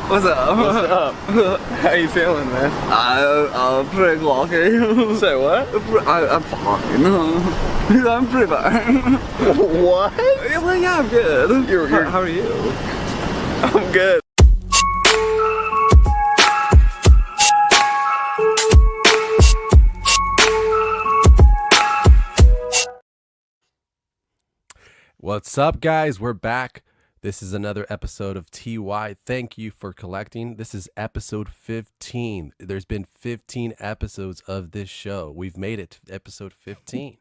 What's up? What's up? How you feeling, man? Pretty lucky. Say what? I'm fine. I'm pretty bad. What? Yeah, well, yeah, I'm good. How are you? I'm good. What's up, guys? We're back. This is another episode of TY. Thank you for collecting. This is episode 15. There's been 15 episodes of this show. We've made it to episode 15.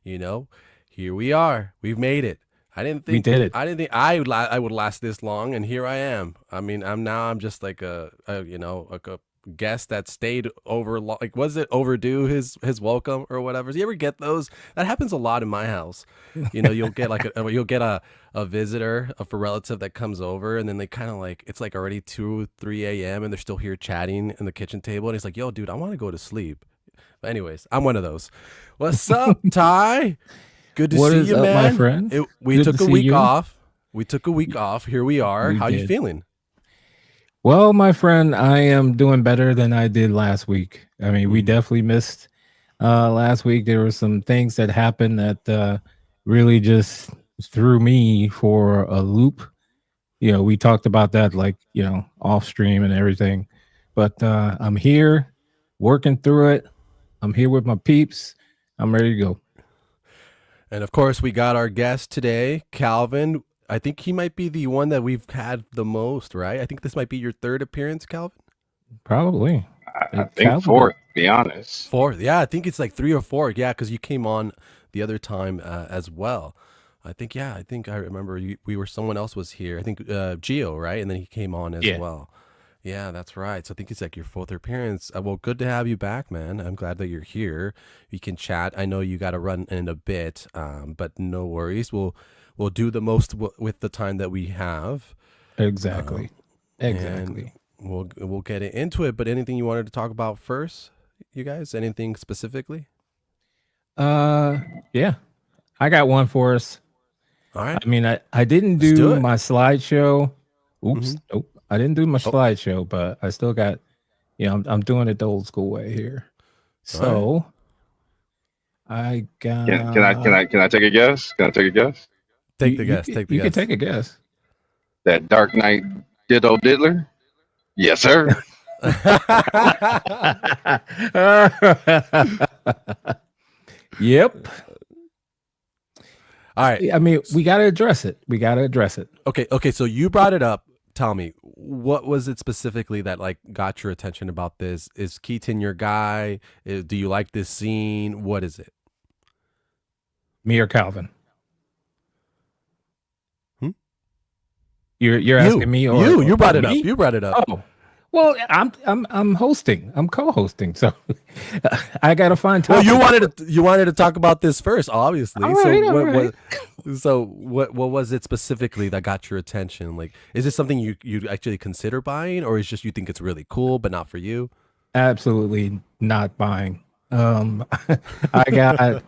You know, here we are. We've made it. I didn't think we did it. I didn't think I would last this long, and here I am. I mean, I'm just like a guest that stayed over. Like, was it overdue his welcome or whatever? Do you ever get those? That happens a lot in my house. You know, you'll get like a visitor, a relative that comes over, and then they kind of like, it's like already 2-3 a.m. and they're still here chatting in the kitchen table, and he's like, "Yo, dude, I want to go to sleep." But anyways, I'm one of those. What's up, Ty? Good to see you, up, man. my friend? We Good took to a see week you. off. We took a week off. Here we are. We How you did. feeling? Well, my friend, I am doing better than I did last week. I mean, we definitely missed last week. There were some things that happened that really just threw me for a loop. You know, we talked about that like, off stream and everything. But I'm here working through it. I'm here with my peeps. I'm ready to go. And of course, we got our guest today, Calvin. I think he might be the one that we've had the most, right? I think this might be your third appearance, Calvin. Probably. I think fourth, to be honest. Fourth, yeah. I think it's like 3 or 4. Yeah, because you came on the other time as well. I think I remember someone else was here. I think Gio, right? And then he came on as well. Yeah, that's right. So I think it's like your fourth appearance. Well, good to have you back, man. I'm glad that you're here. We can chat. I know you got to run in a bit, but no worries. We'll do the most with the time that we have. Exactly. Exactly. We'll get into it. But anything you wanted to talk about first, you guys? Anything specifically? Yeah, I got one for us. All right. I mean, I didn't do my slideshow. Oops. Nope. I didn't do my slideshow, but I still got, I'm doing it the old school way here. So I got. Can I take a guess? Can I take a guess? Take the guess. You can take a guess. That Dark Knight Ditto Diddler? Yes, sir. Yep. All right. I mean, we got to address it. Okay. So you brought it up. Tell me, what was it specifically that like got your attention about this? Is Keaton your guy? Do you like this scene? What is it? Me or Calvin? You're asking me or you brought it me? up. You brought it up. Oh. Well, I'm hosting. I'm co-hosting, so I gotta find time. Well, you wanted to talk about this first, obviously. All right. What was it specifically that got your attention? Like, is this something you actually consider buying, or is just you think it's really cool but not for you? Absolutely not buying. I got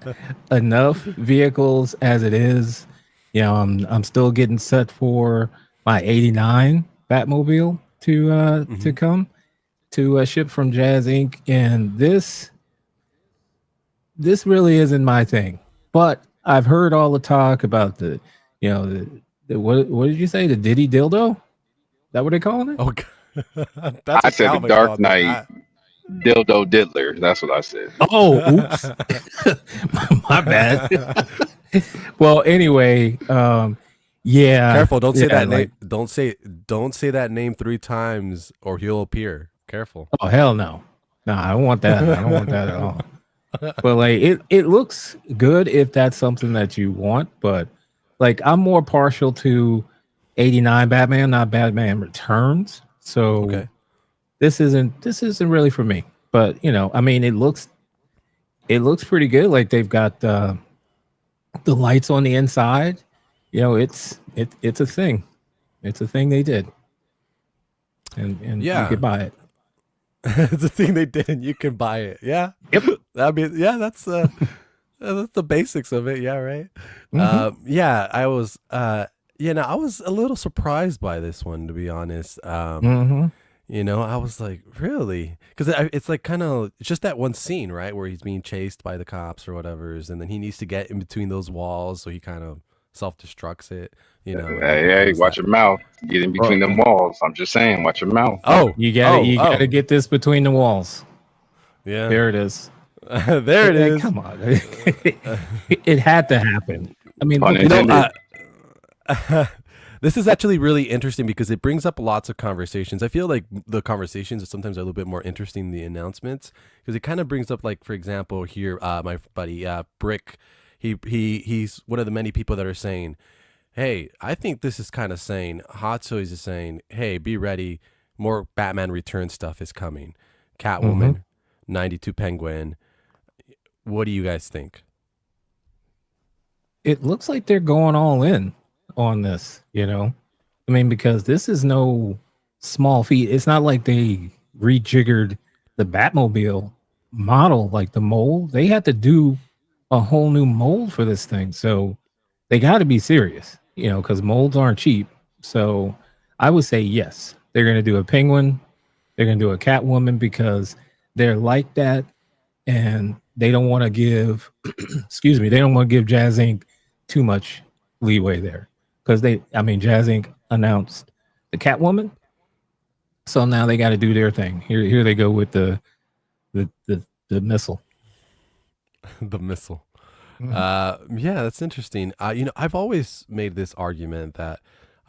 enough vehicles as it is. I'm still getting set for my '89 Batmobile to come to ship from Jazz Inc. And this really isn't my thing. But I've heard all the talk about the what did you say? The Diddy dildo? Is that what they calling it? Oh, I said the Dark Knight Dildo Diddler. That's what I said. Oh, oops. My bad. Well, anyway, yeah. Careful! Don't say that like, name. Don't say that name 3 times, or he'll appear. Careful. Oh hell no! No, I don't want that. I don't want that at all. But like, it looks good if that's something that you want. But like, I'm more partial to '89 Batman, not Batman Returns. So this isn't really for me. But I mean, it looks pretty good. Like they've got the lights on the inside. It's a thing. It's a thing they did. And you could buy it. It's a thing they did, and you can buy it. Yeah. Yep. I mean, yeah, that's the basics of it. Yeah, right. Mm-hmm. Yeah, I was. Yeah, no, I was a little surprised by this one, to be honest. Mm-hmm. I was like, really? Because it's like it's just that one scene, right, where he's being chased by the cops or whatever's, and then he needs to get in between those walls, so he kind of self destructs it, and it Hey, becomes watch that. your mouth. Get in between Well, them walls. I'm just saying, watch your mouth. Oh, you gotta get this between the walls. yeah, There it is. there it is. Come on, it had to happen. I mean, Pun look at that. intended. This is actually really interesting because it brings up lots of conversations. I feel like the conversations are sometimes a little bit more interesting than the announcements because it kind of brings up, like, for example, here, my buddy Brick, he's one of the many people that are saying, "Hey, I think this is kind of saying Hot Toys is saying, hey, be ready, more Batman Return stuff is coming, Mm-hmm. Catwoman, 92 Penguin. What do you guys think?" It looks like they're going all in on this. I mean, because this is no small feat. It's not like they rejiggered the Batmobile model, like the mold. They had to do a whole new mold for this thing. So they got to be serious, because molds aren't cheap. So I would say yes, they're going to do a penguin. They're going to do a Catwoman because they're like that. And they don't want to give, excuse me, they don't want to give Jazz Inc. too much leeway there. Because Jazz Inc. announced the Catwoman. So now they got to do their thing. Here they go with the missile. The missile. Mm-hmm. Yeah, that's interesting. I've always made this argument that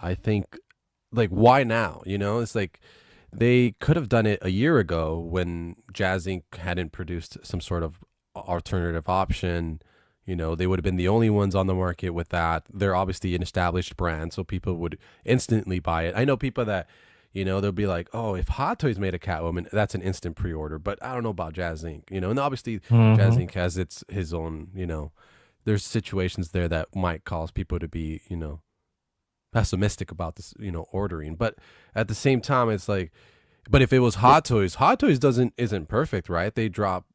I think, like, why now? It's like they could have done it a year ago when Jazz Inc. hadn't produced some sort of alternative option. They would have been the only ones on the market with that. They're obviously an established brand, so people would instantly buy it. I know people that, they'll be like, oh, if Hot Toys made a Catwoman, that's an instant pre-order. But I don't know about Jazz Inc. And obviously Jazz Inc. has his own, there's situations there that might cause people to be, pessimistic about this, ordering. But at the same time, it's like, but if it was Hot Toys isn't perfect, right? They drop,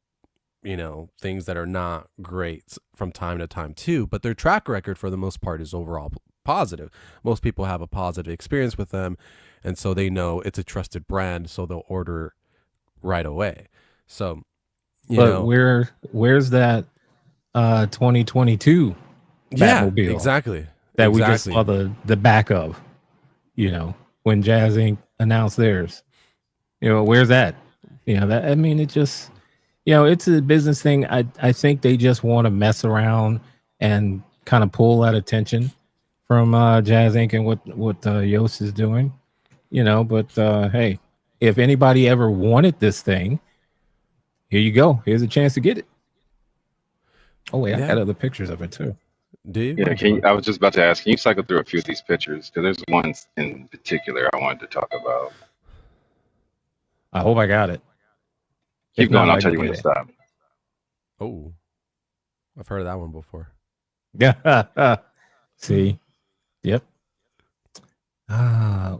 things that are not great from time to time too, but their track record for the most part is overall positive. Most people have a positive experience with them, and so they know it's a trusted brand, so they'll order right away. So, But where's that 2022 yeah, Batmobile exactly. that we just saw the back of, when Jazz Inc. announced theirs? Where's that? It just, it's a business thing. I think they just want to mess around and kind of pull that attention from Jazz Inc. and what Yost is doing, But hey, if anybody ever wanted this thing, here you go. Here's a chance to get it. Oh wait, I got other pictures of it too. Do you? Yeah, I was just about to ask, can you cycle through a few of these pictures? Because there's one in particular I wanted to talk about. I hope I got it. Keep going, I'll tell you when to stop. Oh, I've heard of that one before. Yeah. See? Yep.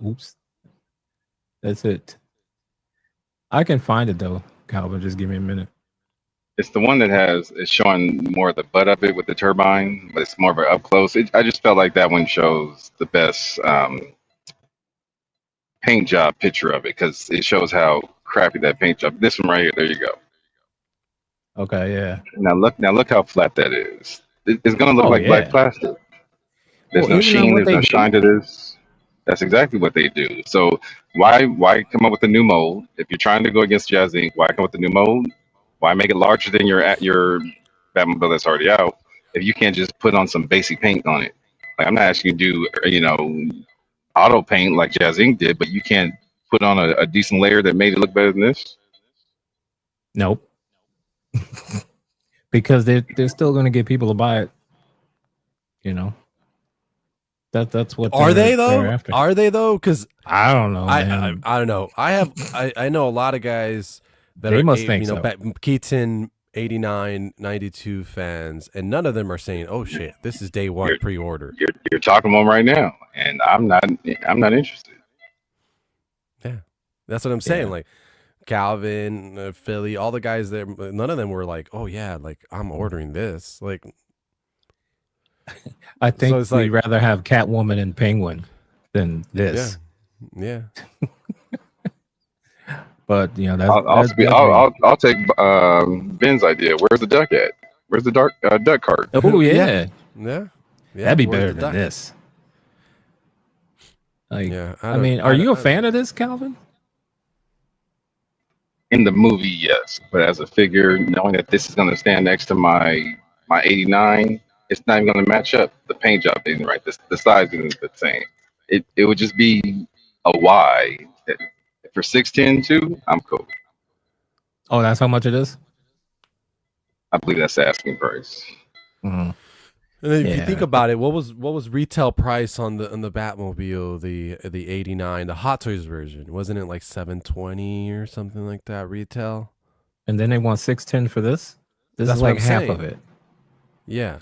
Oops. That's it. I can find it though, Calvin. Just give me a minute. It's the one that it's showing more of the butt of it with the turbine, but it's more of an up close. I just felt like that one shows the best paint job picture of it because it shows how crappy that paint job. This one right here, there you go. Okay, yeah. Now look how flat that is. It's gonna look like black plastic. There's no sheen, there's no shine to this. That's exactly what they do. So why come up with a new mold? If you're trying to go against Jazz Inc., why come up with a new mold? Why make it larger than your Batmobile that's already out if you can't just put on some basic paint on it? Like, I'm not asking you to do, auto paint like Jazz Inc. did, but you can't put on a decent layer that made it look better than this? Nope. Because they're still going to get people to buy it. That's what are they though? Are they though? Because I don't know. I don't know. I know a lot of guys that they are must think so. Keaton 89, 92 fans, and none of them are saying, "Oh shit, this is day one pre-order." You're talking to them right now, and I'm not interested. Yeah, that's what I'm saying. Like Calvin, Philly, all the guys there, none of them were like, "Oh yeah, like I'm ordering this." Like, I think it's we'd like, rather have Catwoman and Penguin than this. yeah. But I'll take Ben's idea. Where's the duck at? Where's the duck cart? Oh yeah. Yeah. That'd be where's better the than duck? this. Like, Yeah, I mean, are you a fan of this, Calvin? In the movie, yes, but as a figure, knowing that this is going to stand next to my 89, it's not even going to match up. The paint job isn't right. The size isn't the same. It would just be a Y. For 610 too, I'm cool. Oh, that's how much it is? I believe that's the asking price. Mm. And then if you think about it, what was retail price on the Batmobile, the 89, the Hot Toys version? Wasn't it like 720 or something like that retail? And then they want 610 for this? This That's is what like I'm half saying. of it. Yeah.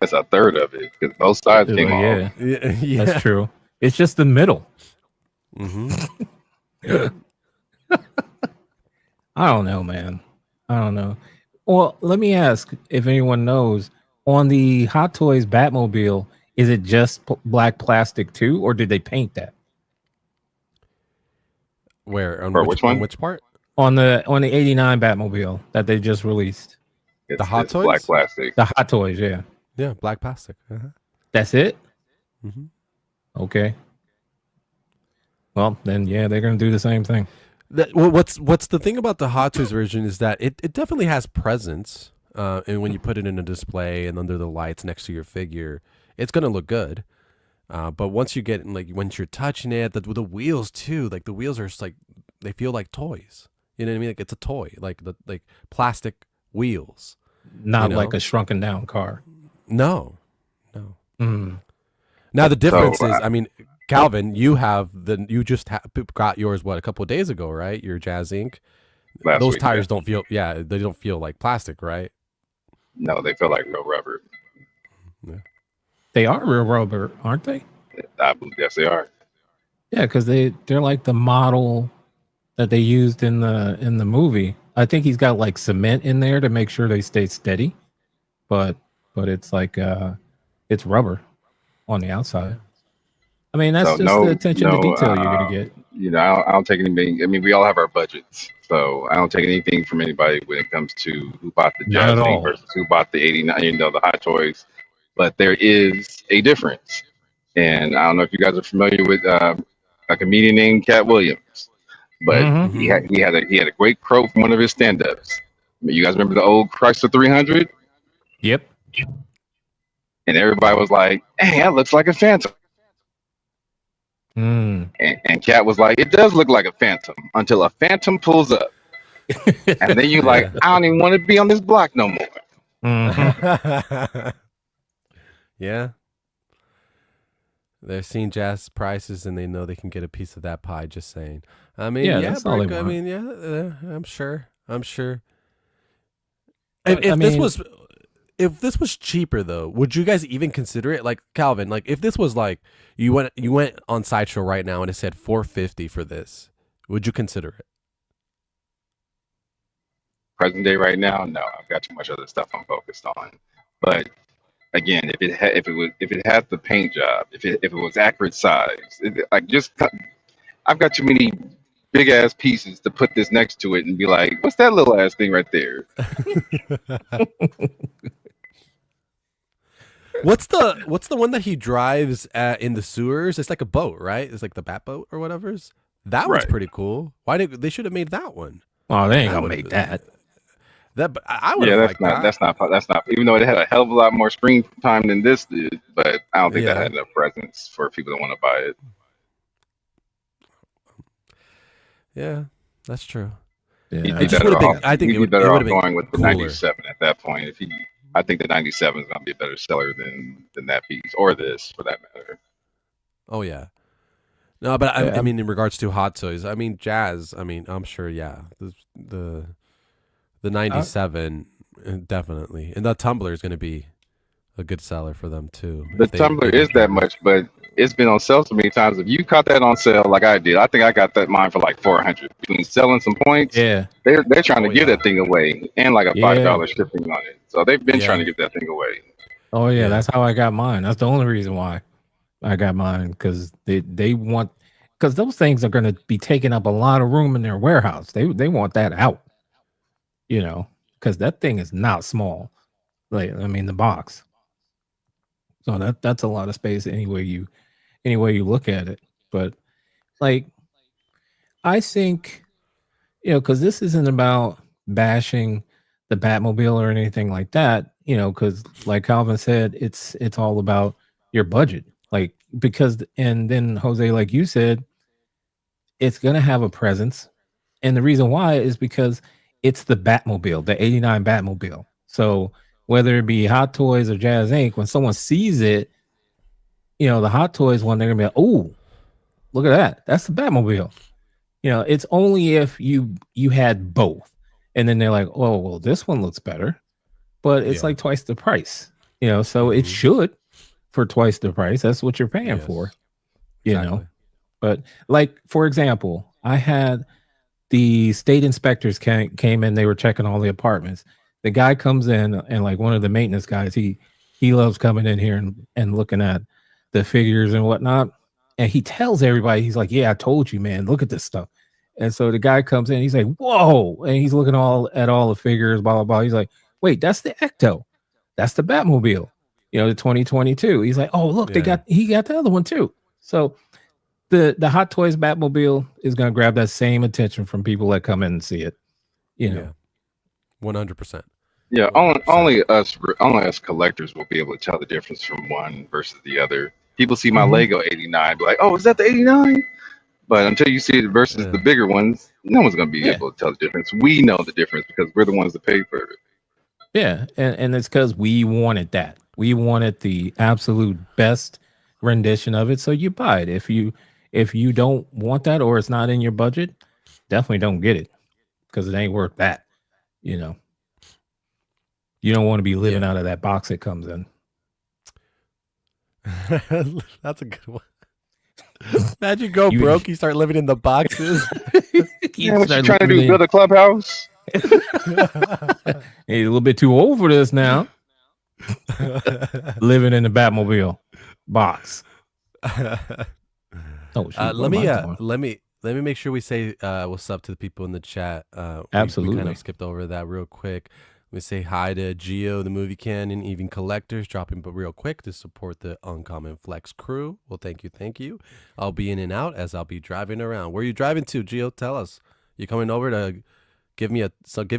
That's a third of it because both sides came off. Yeah. That's true. It's just the middle. Mm-hmm. I don't know, man. I don't know. Well, let me ask if anyone knows, on the Hot Toys Batmobile, is it just black plastic too, or did they paint that? Where on which one? On which part? On the 89 Batmobile that they just released. The Hot Toys? Black plastic. The Hot Toys, yeah. Yeah, black plastic. That's it? Mm-hmm. Okay. Well, then yeah, they're gonna do the same thing. What's the thing about the Hot Toys version is that it definitely has presence, and when you put it in a display and under the lights next to your figure, it's gonna look good. But once you get once you're touching it, the wheels too, like the wheels are just like they feel like toys. You know what I mean? Like it's a toy, like plastic wheels. Not like a shrunken down car. No. Now the difference is, I mean, Calvin, you just got yours a couple of days ago, right? Your Jazz Ink. Those tires don't feel, they don't feel like plastic, right? No, they feel like real rubber. Yeah. They are real rubber, aren't they? I believe yes, they are. Yeah, because they're like the model that they used in the movie. I think he's got like cement in there to make sure they stay steady, but it's like it's rubber on the outside. I mean, that's the attention to detail you're gonna get. You know, I don't take anything. I mean, we all have our budgets, so I don't take anything from anybody when it comes to who bought the Jazz Ink versus who bought the 89. You know, the Hot Toys. But there is a difference, and I don't know if you guys are familiar with a comedian named Cat Williams, but he had a great quote from one of his stand-ups. You guys remember the old Chrysler 300? Yep. And everybody was like, "Hey, that looks like a Phantom." And Cat was like, "It does look like a Phantom until a Phantom pulls up, and then you like, I don't even want to be on this block no more." Yeah. They're seeing Jazz prices and they know they can get a piece of that pie. Just saying. I mean, that's all they want. I mean, I'm sure. If this was cheaper though, would you guys even consider it? Like Calvin, like if this was like you went on Sideshow right now and it said $450 for this, would you consider it? Present day right now, no. I've got too much other stuff I'm focused on. But again, if it had the paint job, if it was accurate size, I've got too many big ass pieces to put this next to it and be like, what's that little ass thing right there? What's the one that he drives in the sewers? It's like a boat, right? It's like the Bat boat or whatever's. That one's pretty cool. They should have made that one? Oh, they ain't gonna make that. I would have liked that. That's not. Even though it had a hell of a lot more screen time than this did, but I don't think that had enough presence for people that want to buy it. Yeah, that's true. Yeah. I think it would be better off going with the 97 at that point. I think the 97 is going to be a better seller than that piece or this for that matter. Oh yeah. No, but I mean, in regards to Hot Toys, I mean, Jazz. I mean, I'm sure. Yeah, the 97 definitely, and the Tumbler is going to be a good seller for them too. The Tumbler is that much, but it's been on sale so many times. If you caught that on sale like I did, I think I got that mine for like $400 between selling some points. Yeah, they're trying to give that thing away and like a $5 shipping on it. So they've been trying to get that thing away. Oh yeah, that's how I got mine. That's the only reason why I got mine, because they want, because those things are going to be taking up a lot of room in their warehouse. They want that out, because that thing is not small. Like, I mean, the box. So that's a lot of space any way you look at it. But like, I think, because this isn't about bashing the Batmobile or anything like that, because like Calvin said, it's all about your budget. Like, because, and then Jose, like you said, it's gonna have a presence. And the reason why is because it's the Batmobile, the 89 Batmobile. So whether it be Hot Toys or Jazz Inc., when someone sees it, the Hot Toys one, they're gonna be like, oh, look at that. That's the Batmobile. It's only if you had both. And then they're like, oh, well, this one looks better, but it's like twice the price. So it should for twice the price. That's what you're paying for. But like, for example, I had the state inspectors came in, they were checking all the apartments. The guy comes in, and like one of the maintenance guys, he loves coming in here and looking at the figures and whatnot. And he tells everybody, he's like, yeah, I told you, man, look at this stuff. And so the guy comes in, he's like, whoa. And he's looking at all the figures, blah, blah, blah. He's like, wait, that's the Ecto. That's the Batmobile, the 2022. He's like, oh, look, he got the other one too. So the Hot Toys Batmobile is going to grab that same attention from people that come in and see it. 100%. Yeah, only us collectors will be able to tell the difference from one versus the other. People see my Lego 89, be like, "Oh, is that the 89?" But until you see it versus the bigger ones, no one's going to be able to tell the difference. We know the difference because we're the ones that pay for it. Yeah, and it's because we wanted that. We wanted the absolute best rendition of it, so you buy it. If you don't want that, or it's not in your budget, definitely don't get it, because it ain't worth that. You don't want to be living out of that box it comes in. That's a good one. Imagine go broke, you start living in the boxes. What you trying to do? Build a clubhouse? Hey, a little bit too old for this now. Living in the Batmobile box. Let me make sure we say what's up to the people in the chat. Absolutely. We kind of skipped over that real quick. We say hi to Geo, the movie canon, even collectors dropping but real quick to support the Uncommon Flex crew. Well, thank you. I'll be in and out as I'll be driving around. Where are you driving to, Geo? Tell us. You coming over to give me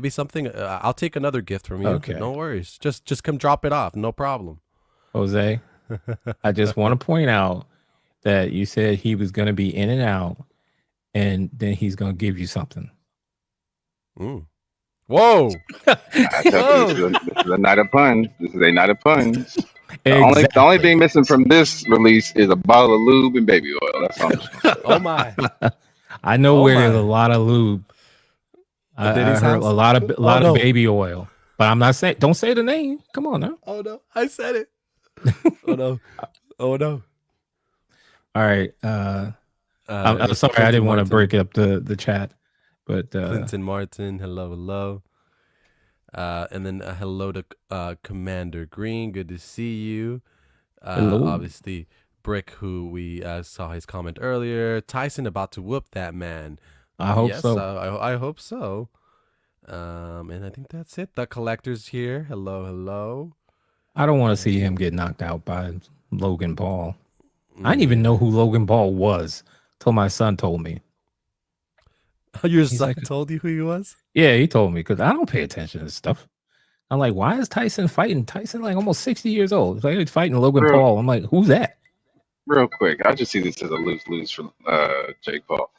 something? I'll take another gift from you. Okay. No worries. Just come drop it off. No problem. Jose, I just want to point out that you said he was going to be in and out, and then he's going to give you something. Whoa! This is a night of puns. This is a night of puns. The only thing missing from this release is a bottle of lube and baby oil. That's all. Oh my! I know where there's a lot of lube. I heard a lot of baby oil, but I'm not saying. Don't say the name. Come on now. Oh no! I said it. Oh no! Oh no! All right. I'm sorry. I didn't want to break up the chat. But Clinton Martin, hello. And then hello to Commander Green. Good to see you. Hello. Obviously, Brick, who we saw his comment earlier. Tyson about to whoop that man. I hope so. I hope so. And I think that's it. The collector's here. Hello. I don't want to see him get knocked out by Logan Paul. I didn't even know who Logan Paul was till my son told me. Your son told you who he was? Yeah, he told me, because I don't pay attention to this stuff. I'm like, why is Tyson fighting? Tyson like almost 60 years old. It's like he's fighting Logan Paul. I'm like, who's that? Real quick, I just see this as a lose-lose for Jake Paul.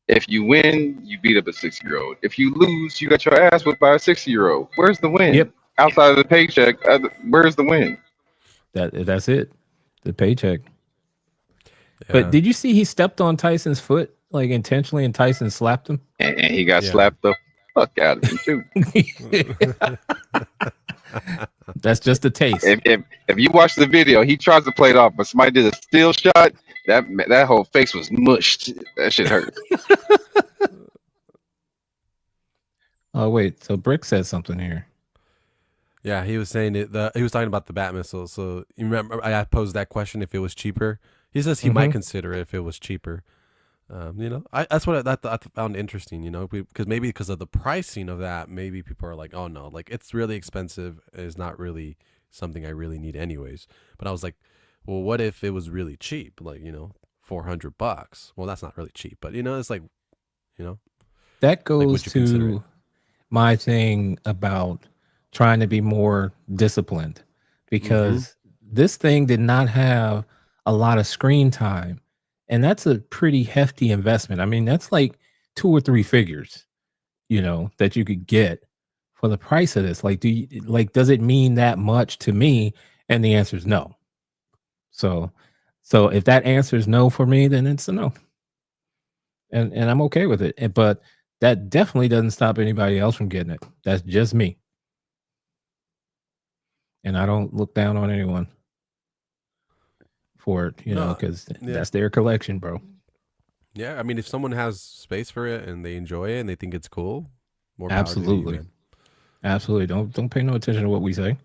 If you win, you beat up a 60-year-old. If you lose, you got your ass whipped by a 60-year-old. Where's the win? Yep. Outside of the paycheck, where's the win? That's it. The paycheck. Yeah. But did you see he stepped on Tyson's foot, like intentionally, and Tyson slapped him? And he got slapped the fuck out of him too. That's just a taste. If you watch the video, he tries to play it off, but somebody did a still shot. That whole face was mushed. That shit hurt. Oh wait, so Brick said something here. Yeah, he was saying it. He was talking about the Bat missile. So you remember I posed that question if it was cheaper. He says he might consider it if it was cheaper. That's what I found interesting. Because maybe because of the pricing of that, maybe people are like, oh no, like it's really expensive. It's not really something I really need anyways. But I was like, well, what if it was really cheap? Like $400. Well, that's not really cheap, but it's like, that like, goes would you consider it? to my thing about trying to be more disciplined, because this thing did not have a lot of screen time, and that's a pretty hefty investment. I mean, that's like 2 or 3 figures, that you could get for the price of this. Like, does it mean that much to me? And the answer is no. So if that answer is no for me, then it's a no, and I'm okay with it. But that definitely doesn't stop anybody else from getting it. That's just me. And I don't look down on anyone for it, No, because yeah. that's their collection, bro. Yeah, I mean, if someone has space for it and they enjoy it and they think it's cool, more power to you, Absolutely. man. Absolutely. Don't pay no attention to what we say.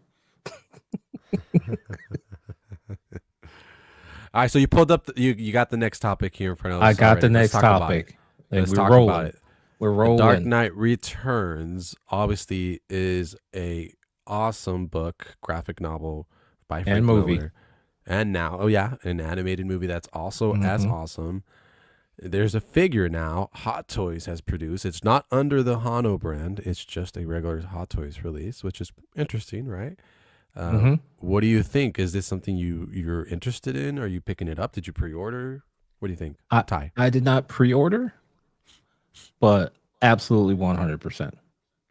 All right, so you pulled up. You got the next topic here in front of us. I got already. the next topic. Let's We're talk rolling. about it. We're The rolling. Dark Knight Returns obviously is a awesome book, graphic novel by Frank movie. Miller. And now, an animated movie that's also as awesome. There's a figure now Hot Toys has produced. It's not under the Hano brand. It's just a regular Hot Toys release, which is interesting, right? What do you think? Is this something you're interested in? Are you picking it up? Did you pre-order? What do you think, Ty? I did not pre-order, but absolutely 100%.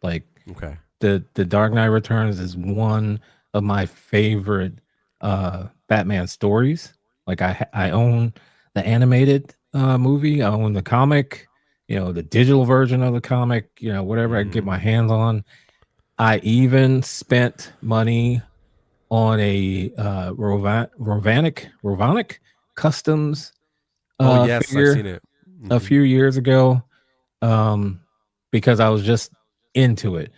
Like, Okay. the Dark Knight Returns is one of my favorite Batman stories. Like, I own the animated movie. I own the comic, the digital version of the comic, whatever I can get my hands on. I even spent money on a Rovanic Customs yes, figure I've seen it. a few years ago, because I was just into it.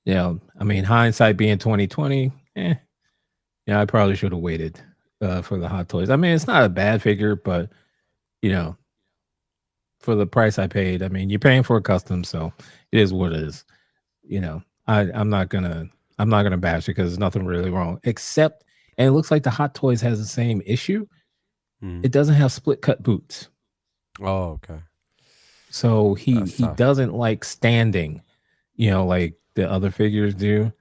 I mean, hindsight being 2020, I probably should have waited for the Hot Toys. I mean, it's not a bad figure, but for the price I paid, I mean, you're paying for a custom, so it is what it is. I'm not gonna bash it because there's nothing really wrong, except, and it looks like the Hot Toys has the same issue. It doesn't have split cut boots. Oh, okay. So he doesn't like standing, like the other figures do.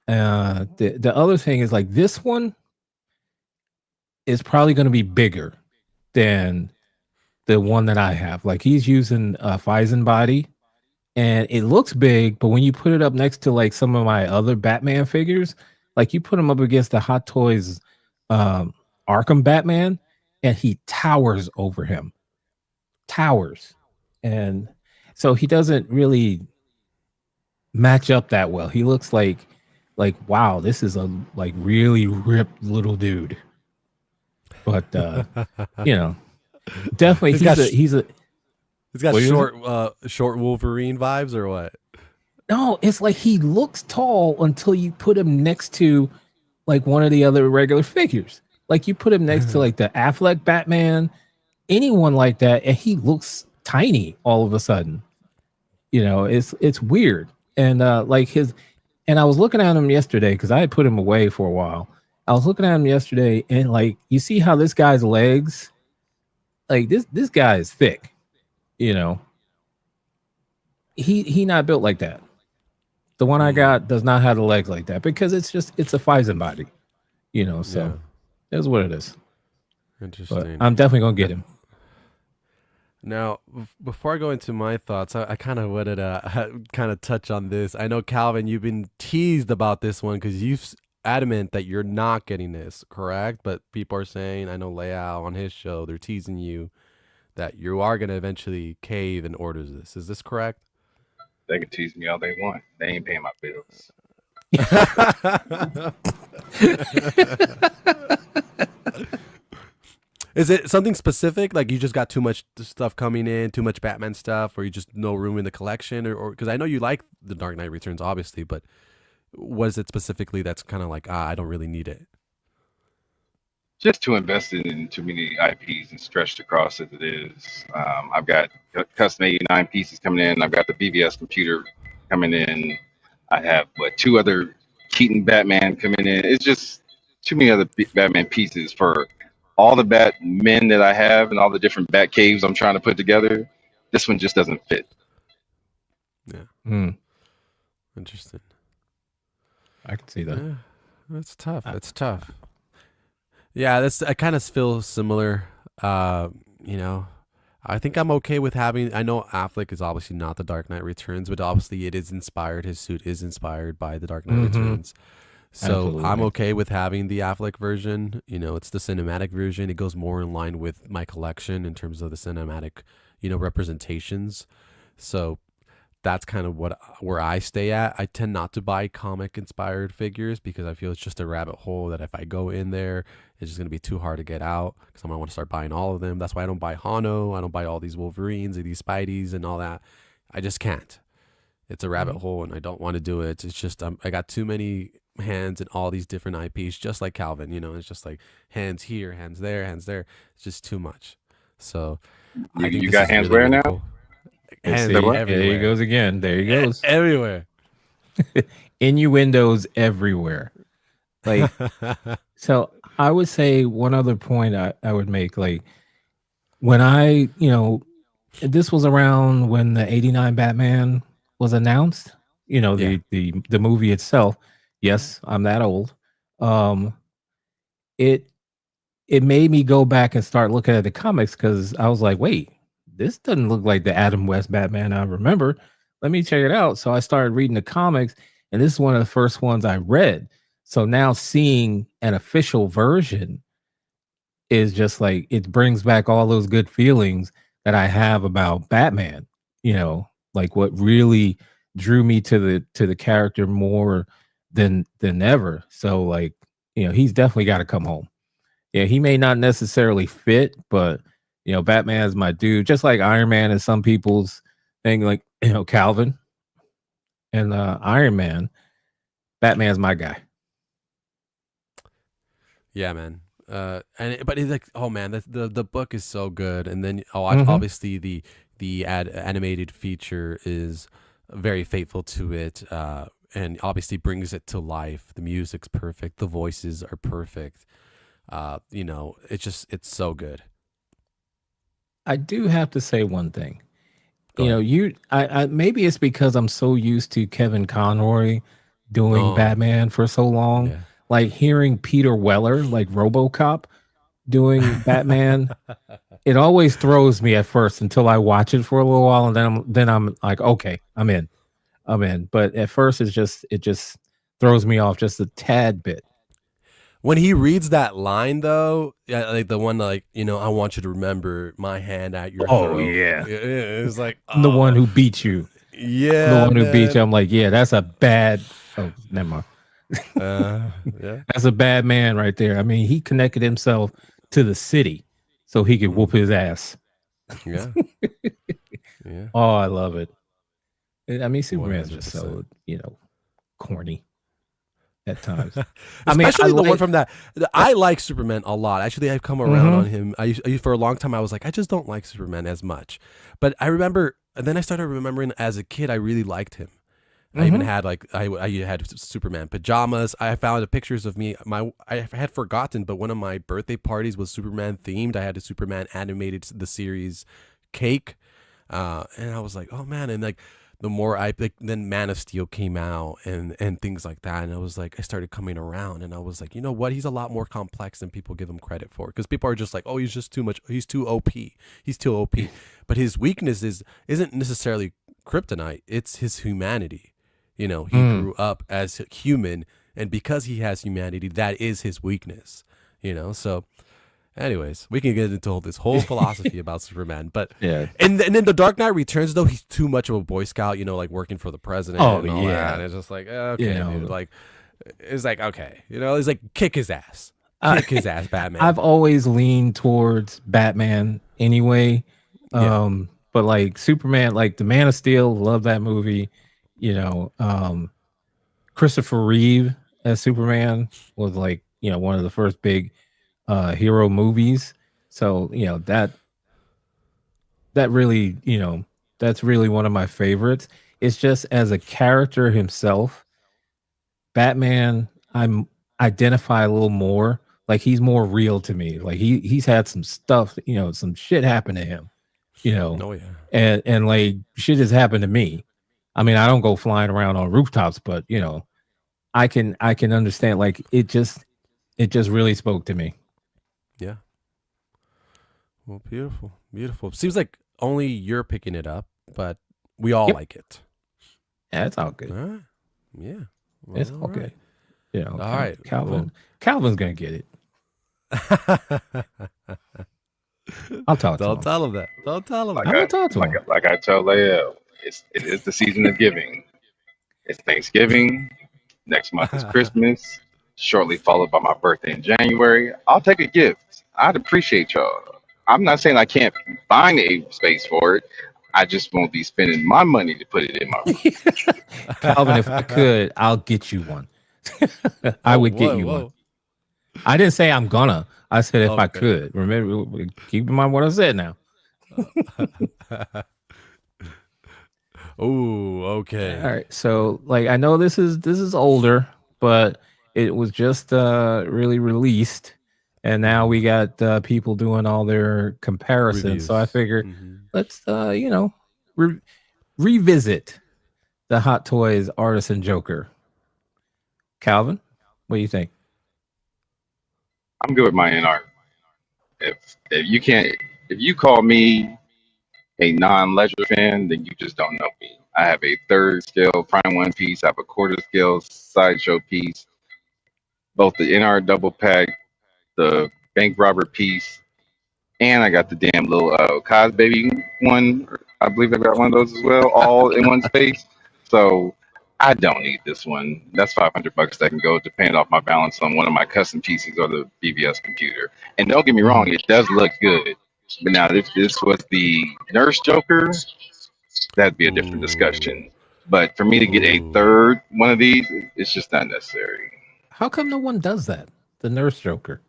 The other thing is, like, this one is probably going to be bigger than the one that I have. Like, he's using a Fison body, and it looks big, but when you put it up next to like some of my other Batman figures, like you put him up against the Hot Toys Arkham Batman, and he towers over him. Towers. And so he doesn't really match up that well. He looks like wow, this is a like really ripped little dude. But definitely he's got short Wolverine vibes, or what? No, it's like he looks tall until you put him next to like one of the other regular figures. Like, you put him next to like the Affleck Batman, anyone like that, and he looks tiny all of a sudden. It's weird. And and I was looking at him yesterday because I had put him away for a while. I was looking at him yesterday, and like, you see how this guy's legs, like this guy is thick. He not built like that. The one I got does not have the legs like that, because it's a Fison body, so that's what it is. Interesting. But I'm definitely gonna get him. Now, before I go into my thoughts, I kind of wanted to kind of touch on this. I know, Calvin, you've been teased about this one because you've adamant that you're not getting this, correct? But people are saying, I know Leao on his show, they're teasing you that you are going to eventually cave and order this. Is this correct? They can tease me all they want. They ain't paying my bills. Is it something specific? Like, you just got too much stuff coming in, too much Batman stuff, or you just no room in the collection? Or because I know you like the Dark Knight Returns, obviously, but what is it specifically that's kind of like, I don't really need it? Just too invested in too many IPs and stretched across as it is. I've got custom 89 pieces coming in. I've got the BVS computer coming in. I have two other Keaton Batman coming in. It's just too many other Batman pieces for all the Batmen that I have and all the different Bat caves I'm trying to put together. This one just doesn't fit. Yeah. Interesting. I can see that. Yeah, that's tough. That's tough. Yeah, I kind of feel similar. You know, I think I'm okay with having. I know Affleck is obviously not the Dark Knight Returns, but obviously it is inspired. His suit is inspired by the Dark Knight Returns. So Absolutely. I'm okay with having the Affleck version. You know, it's the cinematic version. It goes more in line with my collection in terms of the cinematic, representations. So that's kind of where I stay at. I tend not to buy comic inspired figures because I feel it's just a rabbit hole that if I go in there, it's just going to be too hard to get out because I'm going to want to start buying all of them. That's why I don't buy Hano. I don't buy all these Wolverines and these Spideys and all that. I just can't. It's a rabbit hole and I don't want to do it. It's just I got too many hands in all these different IPs, just like Calvin. It's just like hands here, hands there, hands there. It's just too much. So I think You got hands where now? Cool. Hands everywhere. There he goes again. There he goes. Everywhere. Innuendos everywhere. Like, so I would say one other point I would make, like, when this was around when the 89 Batman was announced, the movie itself. Yes, I'm that old. It made me go back and start looking at the comics because I was like, wait, this doesn't look like the Adam West Batman I remember. Let me check it out. So I started reading the comics, and this is one of the first ones I read. So now seeing an official version is just like, it brings back all those good feelings that I have about Batman, like what really drew me to the character more than ever. So like, he's definitely got to come home. Yeah, he may not necessarily fit, but Batman's my dude. Just like Iron Man is some people's thing, like Calvin and Iron Man. Batman's my guy. Yeah, man. But it's like, oh man, the book is so good, and then obviously the animated feature is very faithful to it, and obviously brings it to life. The music's perfect, the voices are perfect. It's so good. I do have to say one thing. I maybe it's because I'm so used to Kevin Conroy doing Batman for so long. Yeah. Like hearing Peter Weller, like RoboCop, doing Batman, it always throws me at first until I watch it for a little while, and then I'm like, okay, I'm in. But at first, it just throws me off just a tad bit. When he reads that line, though, like the one like, I want you to remember my hand at your throat. Oh yeah, it's like the one who beat you. Yeah, the one who beat you. I'm like, yeah, that's a bad. Oh, never mind. Yeah, that's a bad man right there. I mean, he connected himself to the city so he could whoop his ass. Yeah. Yeah. Oh, I love it. I mean, Superman's 100%. Just so corny at times. Especially the one from that. I like Superman a lot. Actually, I've come around on him. I for a long time I was like, I just don't like Superman as much. But I remember, and then I started remembering as a kid, I really liked him. I even had I had Superman pajamas. I found pictures of me. I had forgotten, but one of my birthday parties was Superman themed. I had a Superman animated the series cake, and I was like, oh man! And like the more then Man of Steel came out and things like that, and I was like, I started coming around, and I was like, you know what? He's a lot more complex than people give him credit for, because people are just like, oh, he's just too much. He's too OP. He's too OP. But his weakness isn't necessarily kryptonite. It's his humanity. He grew up as human, and because he has humanity, that is his weakness, So anyways, we can get into this whole philosophy about Superman, but yeah. And then the Dark Knight Returns, though, he's too much of a Boy Scout, like working for the president. Oh, and all yeah. that. And it's just like, okay, dude, like, it's like, okay. It's like, kick his ass. Kick his ass, Batman. I've always leaned towards Batman anyway. But like Superman, like the Man of Steel, love that movie. Christopher Reeve as Superman was like, one of the first big hero movies. So, that really, that's really one of my favorites. It's just as a character himself, Batman, I'm identify a little more. Like he's more real to me. Like he's had some stuff, some shit happen to him, Oh yeah. and like shit has happened to me. I mean, I don't go flying around on rooftops, but I can understand. Like it just really spoke to me. Yeah. Well, beautiful, beautiful. Seems like only you're picking it up, but we all like it. Yeah, it's all good. All right. Yeah. Well, It's all good. All right. Calvin's gonna get it. I'll talk to him. Don't tell him that. Don't tell him. Like I'm gonna talk to him. like I tell Leia, it is the season of giving. It's Thanksgiving. Next month is Christmas. Shortly followed by my birthday in January. I'll take a gift. I'd appreciate y'all. I'm not saying I can't find a space for it. I just won't be spending my money to put it in my room. Calvin, if I could, I'll get you one. I would get you one. I didn't say I'm gonna. I said if I could. Remember, keep in mind what I said now. Oh, okay. All right. So, like, I know this is older, but it was just really released, and now we got people doing all their comparisons. Reviews. So I figured let's revisit the Hot Toys Artisan Joker. Calvin, what do you think? I'm good with my InArt. If you call me a non-ledger fan, then you just don't know me. I have a third scale prime one piece. I have a quarter scale sideshow piece. Both the InArt double pack, the bank robber piece, and I got the damn little Cos Baby one. I believe I got one of those as well, all in one space. So I don't need this one. That's $500 that can go to paying off my balance on one of my custom PCs or the BBS computer. And don't get me wrong, it does look good. But now, if this was the Nurse Joker, that'd be a different discussion. But for me to get a third one of these, it's just not necessary. How come no one does that? The Nurse Joker.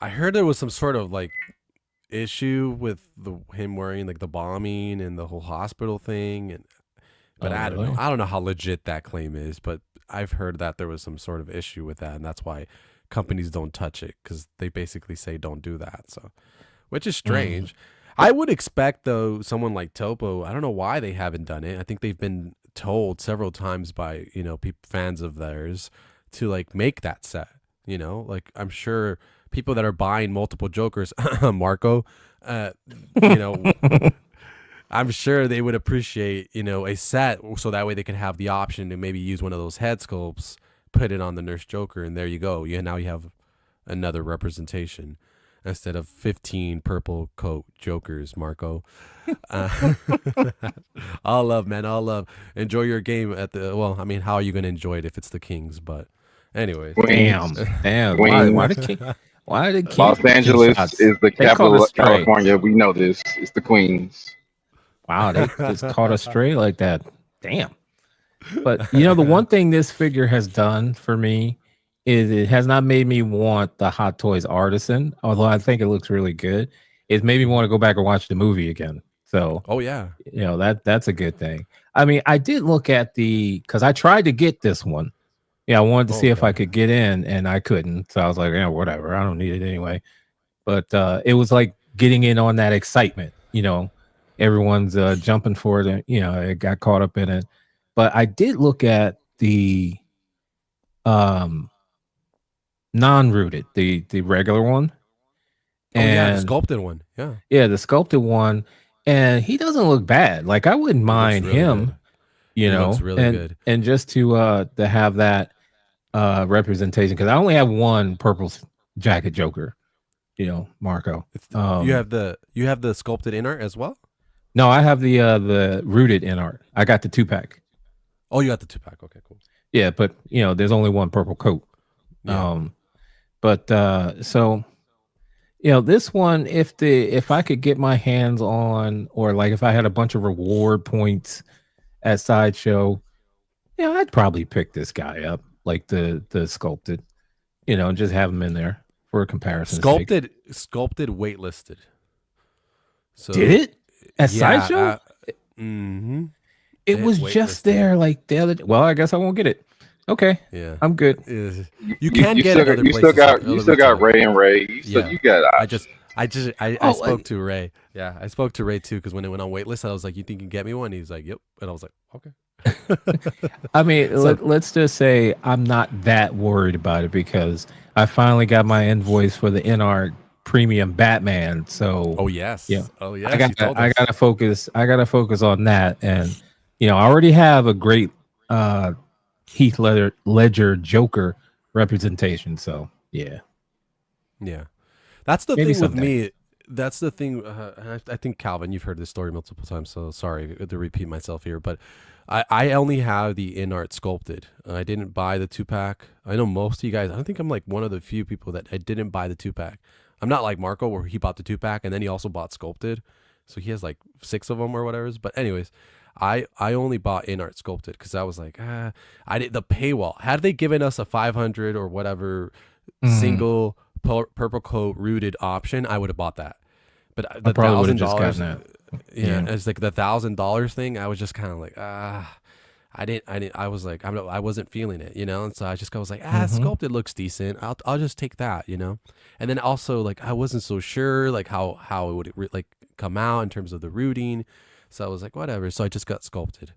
I heard there was some sort of like issue with him wearing like the bombing and the whole hospital thing, but I don't know. I don't know how legit that claim is, but I've heard that there was some sort of issue with that, and that's why companies don't touch it because they basically say don't do that. So, which is strange. I would expect though someone like Topo. I don't know why they haven't done it. I think they've been told several times by fans of theirs to like make that set. Like I'm sure people that are buying multiple Jokers, Marco, I'm sure they would appreciate, a set so that way they can have the option to maybe use one of those head sculpts, put it on the Nurse Joker, and there you go. Now you have another representation instead of 15 purple coat Jokers, Marco. All love, man. All love. Enjoy your game at how are you going to enjoy it if it's the Kings? But anyways. Damn. Why the Kings? Los Angeles is the capital of California. We know this. It's the Queens. Wow, they just caught us straight like that. Damn. But the one thing this figure has done for me is it has not made me want the Hot Toys Artisan, although I think it looks really good. It's made me want to go back and watch the movie again. So, oh yeah, that's a good thing. I mean, I did look at because I tried to get this one. Yeah, I wanted to see if I could get in, and I couldn't. So I was like, whatever. I don't need it anyway. But it was like getting in on that excitement. Everyone's jumping for it. I got caught up in it. But I did look at the non-rooted, the regular one. The sculpted one. Yeah. Yeah, the sculpted one. And he doesn't look bad. Like I wouldn't mind him. He looks really good. And just to have that representation, because I only have one purple jacket Joker, Marco. You have the sculpted InArt as well? No, I have the rooted InArt. I got the 2-pack. Oh, you got the 2-pack. Okay, cool. Yeah, but there's only one purple coat. Yeah. So this one, if I could get my hands on, or like if I had a bunch of reward points at Sideshow, Yeah, I'd probably pick this guy up, like the sculpted, and just have him in there for a comparison's sake. Sculpted waitlisted. So Did it at yeah, Sideshow? mm-hmm. It was just there like the other. Well, I guess I won't get it. Okay, Yeah, I'm good. You can get it other places. You still got Ray and Ray. You got options. I spoke to Ray. Yeah, I spoke to Ray too because when it went on waitlist, I was like, "You think you can get me one?" He's like, "Yep," and I was like, "Okay." I mean, let's just say I'm not that worried about it because I finally got my invoice for the InArt Premium Batman. So, oh yes, yeah, oh yes, I gotta focus. I gotta focus on that, and I already have a great Heath Ledger Joker representation. So, yeah. That's the Maybe thing someday. with me. That's the thing. I think Calvin, you've heard this story multiple times, so sorry to repeat myself here, but I only have the InArt sculpted. I didn't buy the 2-pack. I know most of you guys. I don't think I'm like one of the few people that I didn't buy the 2-pack. I'm not like Marco where he bought the 2-pack and then he also bought sculpted, so he has like 6 of them or whatever. But anyways, I only bought InArt sculpted because I was like, I did the paywall. Had they given us a 500 or whatever single purple coat rooted option, I would have bought that. But the $1,000, yeah, it's like the $1,000 thing. I was just kind of like, I didn't. I was like, I wasn't feeling it, And so I was like, sculpted looks decent. I'll just take that, And then also like I wasn't so sure like how it would like come out in terms of the rooting. So I was like, whatever. So I just got sculpted.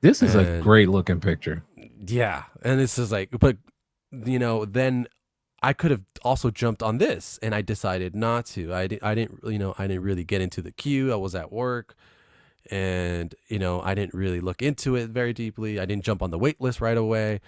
This is a great looking picture. Yeah, and this is like, but then I could have also jumped on this, and I decided not to. I didn't really get into the queue. I was at work, and I didn't really look into it very deeply. I didn't jump on the wait list right away.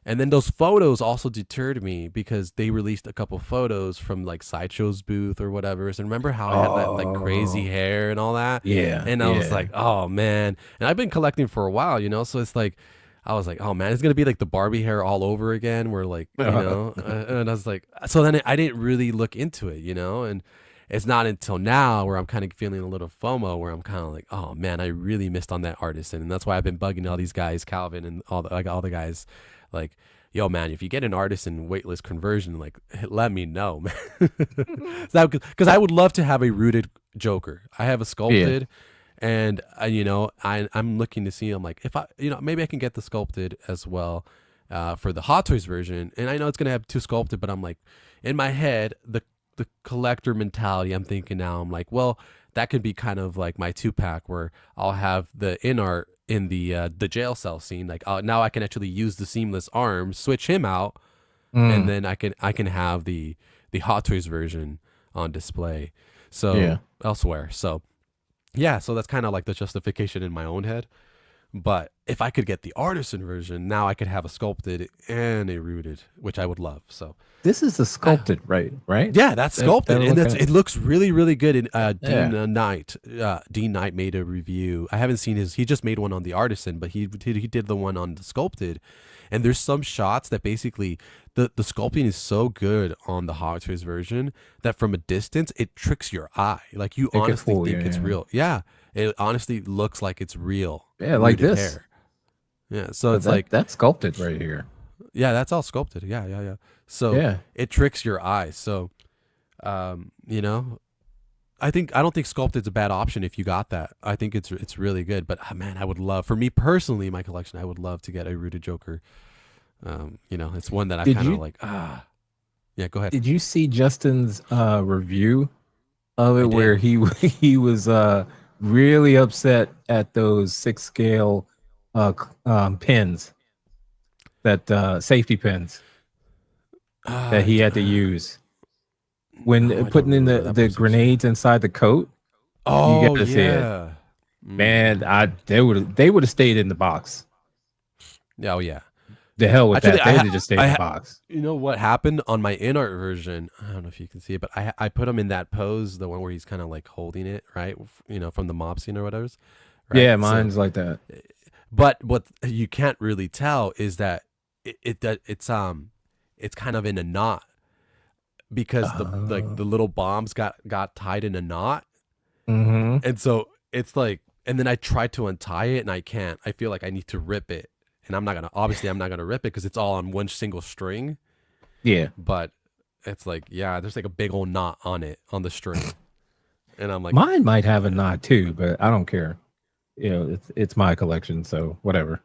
And then those photos also deterred me because they released a couple photos from like Sideshow's booth or whatever. So remember how I had that like crazy hair and all that? Yeah. And I was like, oh man. And I've been collecting for a while, So it's like, I was like, oh man, it's gonna be like the Barbie hair all over again. Where like, and I was like, so then I didn't really look into it, And it's not until now where I'm kind of feeling a little FOMO, where I'm kind of like, oh man, I really missed on that artisan, and that's why I've been bugging all these guys, Calvin and all the guys, like, yo man, if you get an artisan waitlist conversion, like, let me know, man, because I would love to have a rooted Joker. I have a sculpted. And I'm looking to see. I'm like, if I, maybe I can get the sculpted as well, for the Hot Toys version. And I know it's gonna have 2 sculpted, but I'm like, in my head, the collector mentality. I'm thinking now. I'm like, well, that could be kind of like my 2-pack where I'll have the InArt in the jail cell scene. Like, now I can actually use the seamless arms, switch him out, and then I can have the Hot Toys version on display. So elsewhere. So. Yeah, so that's kind of like the justification in my own head. But if I could get the artisan version, now I could have a sculpted and a rooted, which I would love. So this is a sculpted, right? Yeah, that's sculpted, and it looks really, really good. And Dean Knight made a review. I haven't seen his. He just made one on the artisan, but he did the one on the sculpted. And there's some shots that basically the sculpting is so good on the Hot Toys version that from a distance it tricks your eye. Like you honestly think it's real. Yeah, it honestly looks like it's real. Yeah, like this. Hair. Yeah, so it's like that's sculpted right here. Yeah, that's all sculpted. Yeah. So it tricks your eyes. So, I don't think sculpted's a bad option if you got that. I think it's really good. But man, I would love, for me personally, my collection, I would love to get a rooted Joker. It's one that I kind of like. Yeah, go ahead. Did you see Justin's review of it where he was really upset at those 6 scale pins, that safety pins that he had to use when putting in the grenades inside the coat? Oh, you gotta see it. Man, they would have stayed in the box. Oh yeah. The hell with that. They would just stay in the box. You know what happened on my InArt version? I don't know if you can see it, but I put him in that pose, the one where he's kind of like holding it, right? From the mob scene or whatever. Right? Yeah, mine's like that. But what you can't really tell is that it's kind of in a knot because the little bombs got tied in a knot, and so it's like, and then I tried to untie it and I can't. I feel like I need to rip it. and I'm not gonna rip it because it's all on one single string. Yeah, but it's like, yeah, there's like a big old knot on it on the string, and I'm like, mine might have a knot too, but I don't care. It's my collection, so whatever.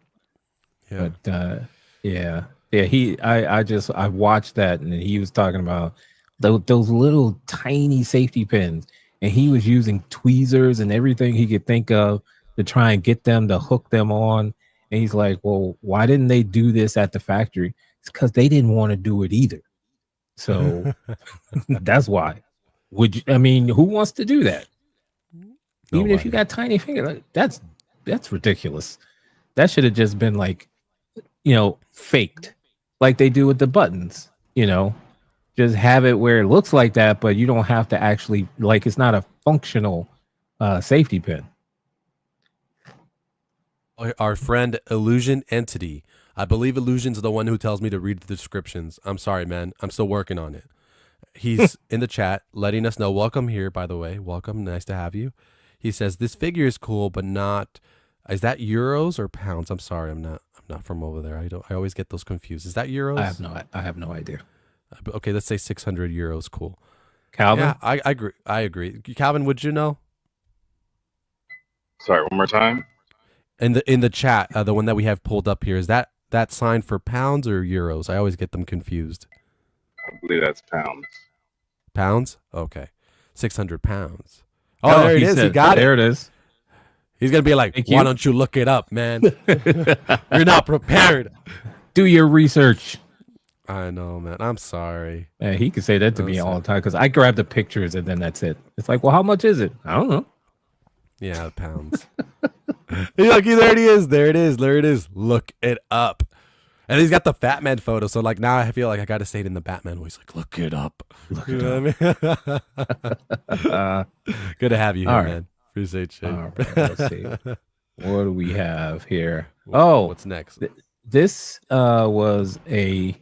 yeah. But yeah. I watched that, and he was talking about those little tiny safety pins, and he was using tweezers and everything he could think of to try and get them to hook them on. And he's like, well, why didn't they do this at the factory? It's because they didn't want to do it either. So that's why. Who wants to do that? Even if you got tiny fingers, like, that's ridiculous. That should have just been like, faked, like they do with the buttons. Just have it where it looks like that, but you don't have to actually, like, it's not a functional safety pin. Our friend Illusion Entity. I believe Illusion's the one who tells me to read the descriptions. I'm sorry, man. I'm still working on it. He's in the chat letting us know. Welcome here, by the way. Welcome. Nice to have you. He says this figure is cool, but not. Is that euros or pounds? I'm sorry. I'm not from over there. I always get those confused. Is that euros? I have no idea. Okay, let's say 600 euros. Cool. Calvin? Yeah, I agree. I agree. Calvin, would you know? Sorry, one more time. In the chat, the one that we have pulled up here, is that sign for pounds or euros? I always get them confused. I believe that's pounds. Pounds? Okay. 600 pounds. Oh, there it is. He got it. There it is. He's going to be like, why don't you look it up, man? You're not prepared. Do your research. I know, man. I'm sorry. Man, he could say that to me all the time because I grab the pictures and then that's it. It's like, well, how much is it? I don't know. Yeah, pounds. Look, there it is. There it is. There it is. Look it up. And he's got the Batman photo. So like now I feel like I got to say it in the Batman voice. Like, look it up. Look you it know up. What I mean? Good to have you here, man. Appreciate you. All right, let's see. What do we have here? Oh, what's next? This was a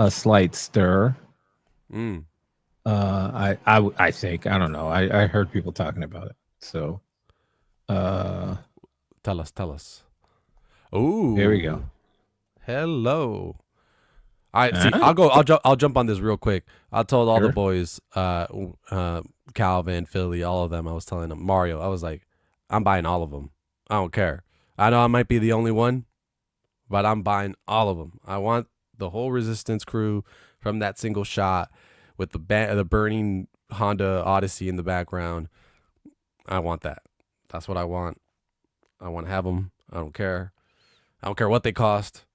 slight stir. I think, I don't know. I heard people talking about it. So tell us. Oh, here we go. Hello. All right, see, I'll jump on this real quick. I told all the boys, Calvin, Philly, all of them. I was telling them, Mario. I was like, I'm buying all of them. I don't care. I know I might be the only one, but I'm buying all of them. I want the whole Resistance crew from that single shot with the burning Honda Odyssey in the background. I want that. That's what I want. I want to have them. I don't care. I don't care what they cost.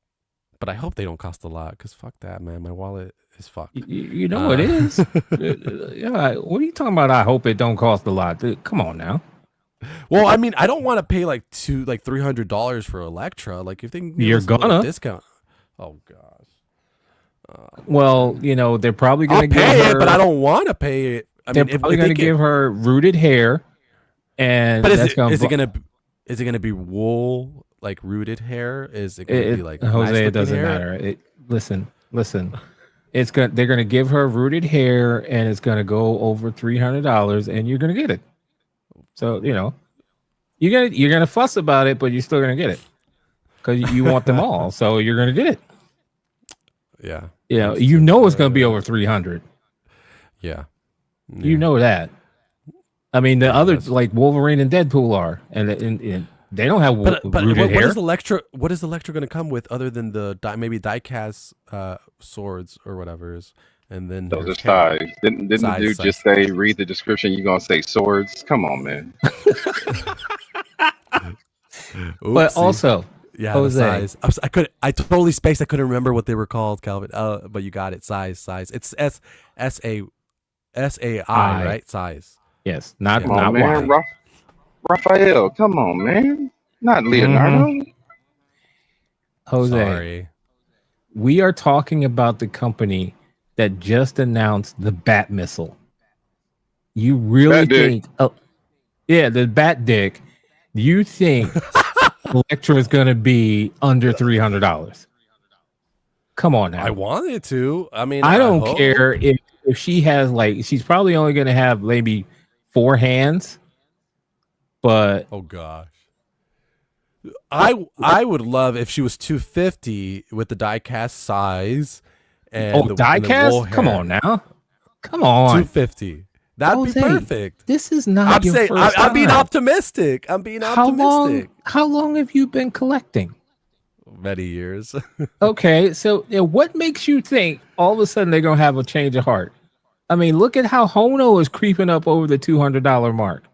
But I hope they don't cost a lot, because fuck that, man. My wallet is fucked. You know it is. Yeah. What are you talking about? I hope it don't cost a lot. Dude, come on now. Well, I mean, I don't want to pay like $300 for Electra. Like if they you're gonna discount. Oh gosh. Well, they're probably gonna pay it, but I don't want to pay it. They're probably gonna give her rooted hair, and but is it gonna be wool? Like rooted hair? Is it gonna be like Jose? Nice it doesn't hair? matter. Listen. They're gonna give her rooted hair, and it's gonna go over $300, and you're gonna get it. So you're gonna fuss about it, but you're still gonna get it because you want them all. So you're gonna get it. Yeah. It's gonna be over 300. Yeah. You know that. I mean, the others like Wolverine and Deadpool are, and they don't have rooted hair. What is Electra going to come with other than the maybe die-cast swords or whatever's, and then those are size. Didn't the dude just say read the description? You gonna say swords? Come on, man. But also, yeah, Jose. size. I totally spaced. I couldn't remember what they were called, Calvin. But you got it. Size. It's SAI, right? Size. Yes, not man. Y. Raphael, come on, man. Not Leonardo. Mm-hmm. Jose, sorry. We are talking about the company that just announced the Bat Missile. You really think... the Bat Dick. You think Electra is going to be under $300? Come on now. I wanted to. I mean, I don't care if she has she's probably only going to have maybe 4 hands. But oh gosh, I would love if she was 250 with the die cast size and die and the wool cast? Come hair. on now. Come on. 250. That'd be perfect. This is not your first I'm being time. optimistic. I'm being optimistic. How long have you been collecting? Many years. Okay, so what makes you think all of a sudden they're gonna have a change of heart? I mean, look at how Hono is creeping up over the $200 mark.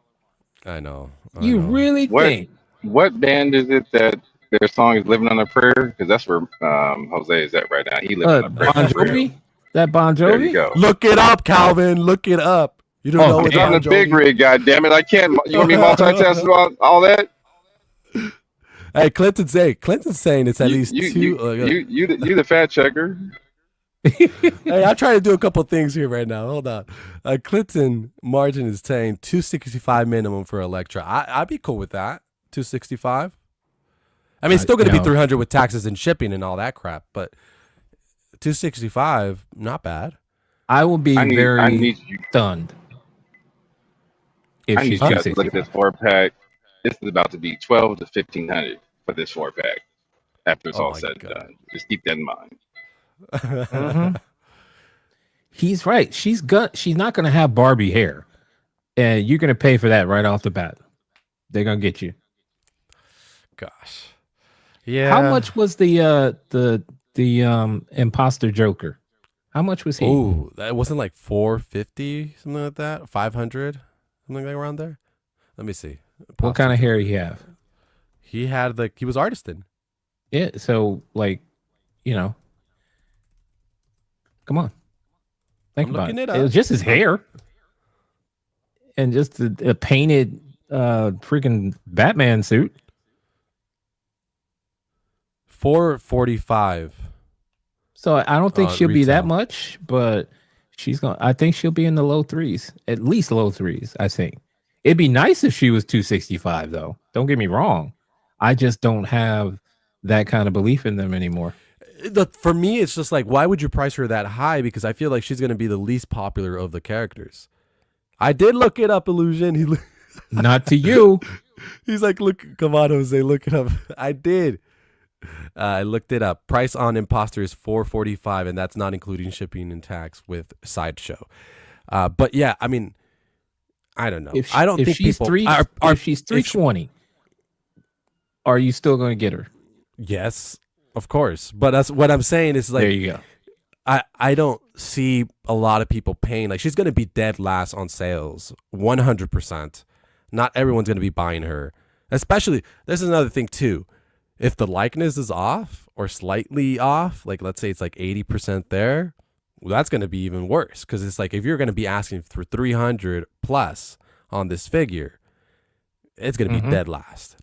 I know. You really think? What band is it that their song is "Living on a Prayer"? Because that's where Jose is at right now. He living on a prayer. Bon Jovi? That Bon Jovi? There you go. Look it up, Calvin. Look it up. You don't know it's on the big rig. God damn it! I can't. You want me to multitask about all that? Hey, Clinton's saying it's at least two. You the fact checker. Hey, I'm trying to do a couple things here right now. Hold on. Clinton Margin is saying 265 minimum for Electra. I'd be cool with that. 265. I mean, it's still going to be 300 with taxes and shipping and all that crap, but 265, not bad. I will be very stunned. If I need you guys to look at this 4-pack. This is about to be 12 to 1500 for this 4-pack. After it's all said and done, just keep that in mind. Mm-hmm. He's right. She's not going to have Barbie hair, and you're going to pay for that right off the bat. They're going to get you. Gosh, yeah. How much was the imposter Joker? How much was he? Oh, that wasn't like 450, something like that. 500, something like around there. Let me see. Imposter what kind of hair he have? He had he was artistan. Yeah, so come on. Think about it. It was just his hair. And just a painted freaking Batman suit. 445. So I don't think she'll be that much, but I think she'll be in the low threes. At least low threes, I think. It'd be nice if she was 265 though. Don't get me wrong. I just don't have that kind of belief in them anymore. For me, it's just like, why would you price her that high? Because I feel like she's going to be the least popular of the characters. I did look it up, Illusion. Not to you. He's like, look, come on, Jose, look it up. I did. I looked it up. Price on Imposter is $445, and that's not including shipping and tax with Sideshow. But yeah, I mean, I don't know. I don't think she's people if she's 320, are you still going to get her? Yes, of course. But that's what I'm saying is like, there you go. I don't see a lot of people paying. Like, she's going to be dead last on sales, 100%. Not everyone's going to be buying her. Especially, this is another thing too. If the likeness is off or slightly off, like let's say it's like 80% there, well, that's going to be even worse. Because it's like, if you're going to be asking for 300 plus on this figure, it's going to be dead last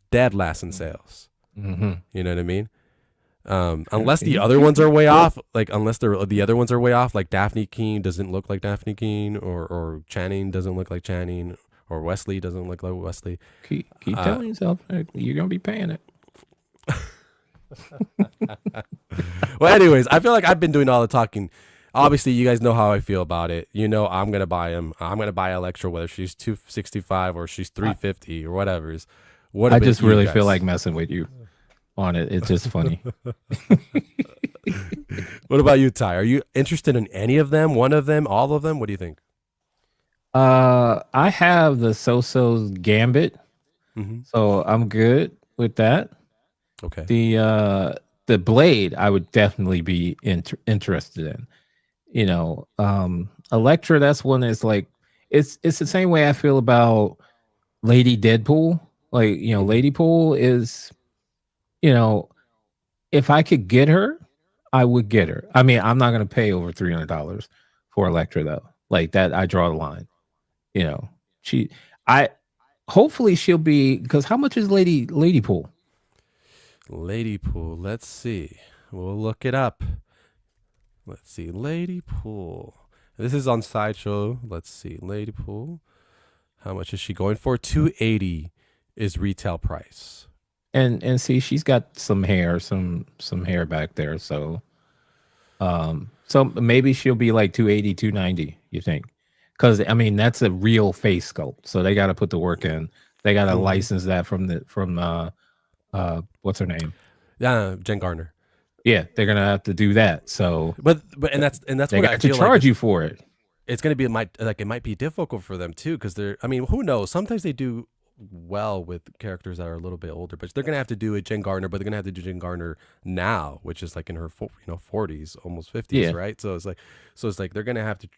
in sales. Mm-hmm. You know what I mean? Unless the other ones are way off, like the other ones are way off, like Daphne Keane doesn't look like Daphne Keane, or Channing doesn't look like Channing, or Wesley doesn't look like Wesley. Keep telling yourself you're gonna be paying it. Well, anyways, I feel like I've been doing all the talking. Obviously, you guys know how I feel about it. You know, I'm gonna buy him. I'm gonna buy Electra, whether she's 265 or she's 350 or whatever. I just really feel like messing with you on it. It's just funny. What about you, Ty? Are you interested in any of them? One of them? All of them? What do you think? I have the So-So's Gambit, so I'm good with that. Okay. The Blade, I would definitely be interested in. You know, Elektra, that's one that's like it's the same way I feel about Lady Deadpool. Like, you know, Lady Pool is, you know, if I could get her, I would get her. I mean, I'm not gonna pay over $300 for Elektra though. Like that, I draw the line. You know, hopefully she'll be, because how much is Lady Pool? Lady Pool. Let's see. We'll look it up. Let's see. Lady Pool. This is on Sideshow. Let's see. Lady Pool. How much is she going for? $280 is retail price. And see, she's got some hair back there. So maybe she'll be like 280, 290, you think? Because I mean, that's a real face sculpt. So they got to put the work in. They got to license that from what's her name? Yeah, Jen Garner. Yeah, they're gonna have to do that. So, but and that's they what got I to feel charge like you for it. It's gonna be it might be difficult for them too, because they're. I mean, who knows? Sometimes they do well with characters that are a little bit older, but they're gonna have to do a Jen Gardner, but they're gonna have to do Jen Gardner now, which is like in her 40s, almost 50s, Yeah. right? So it's like they're gonna have to,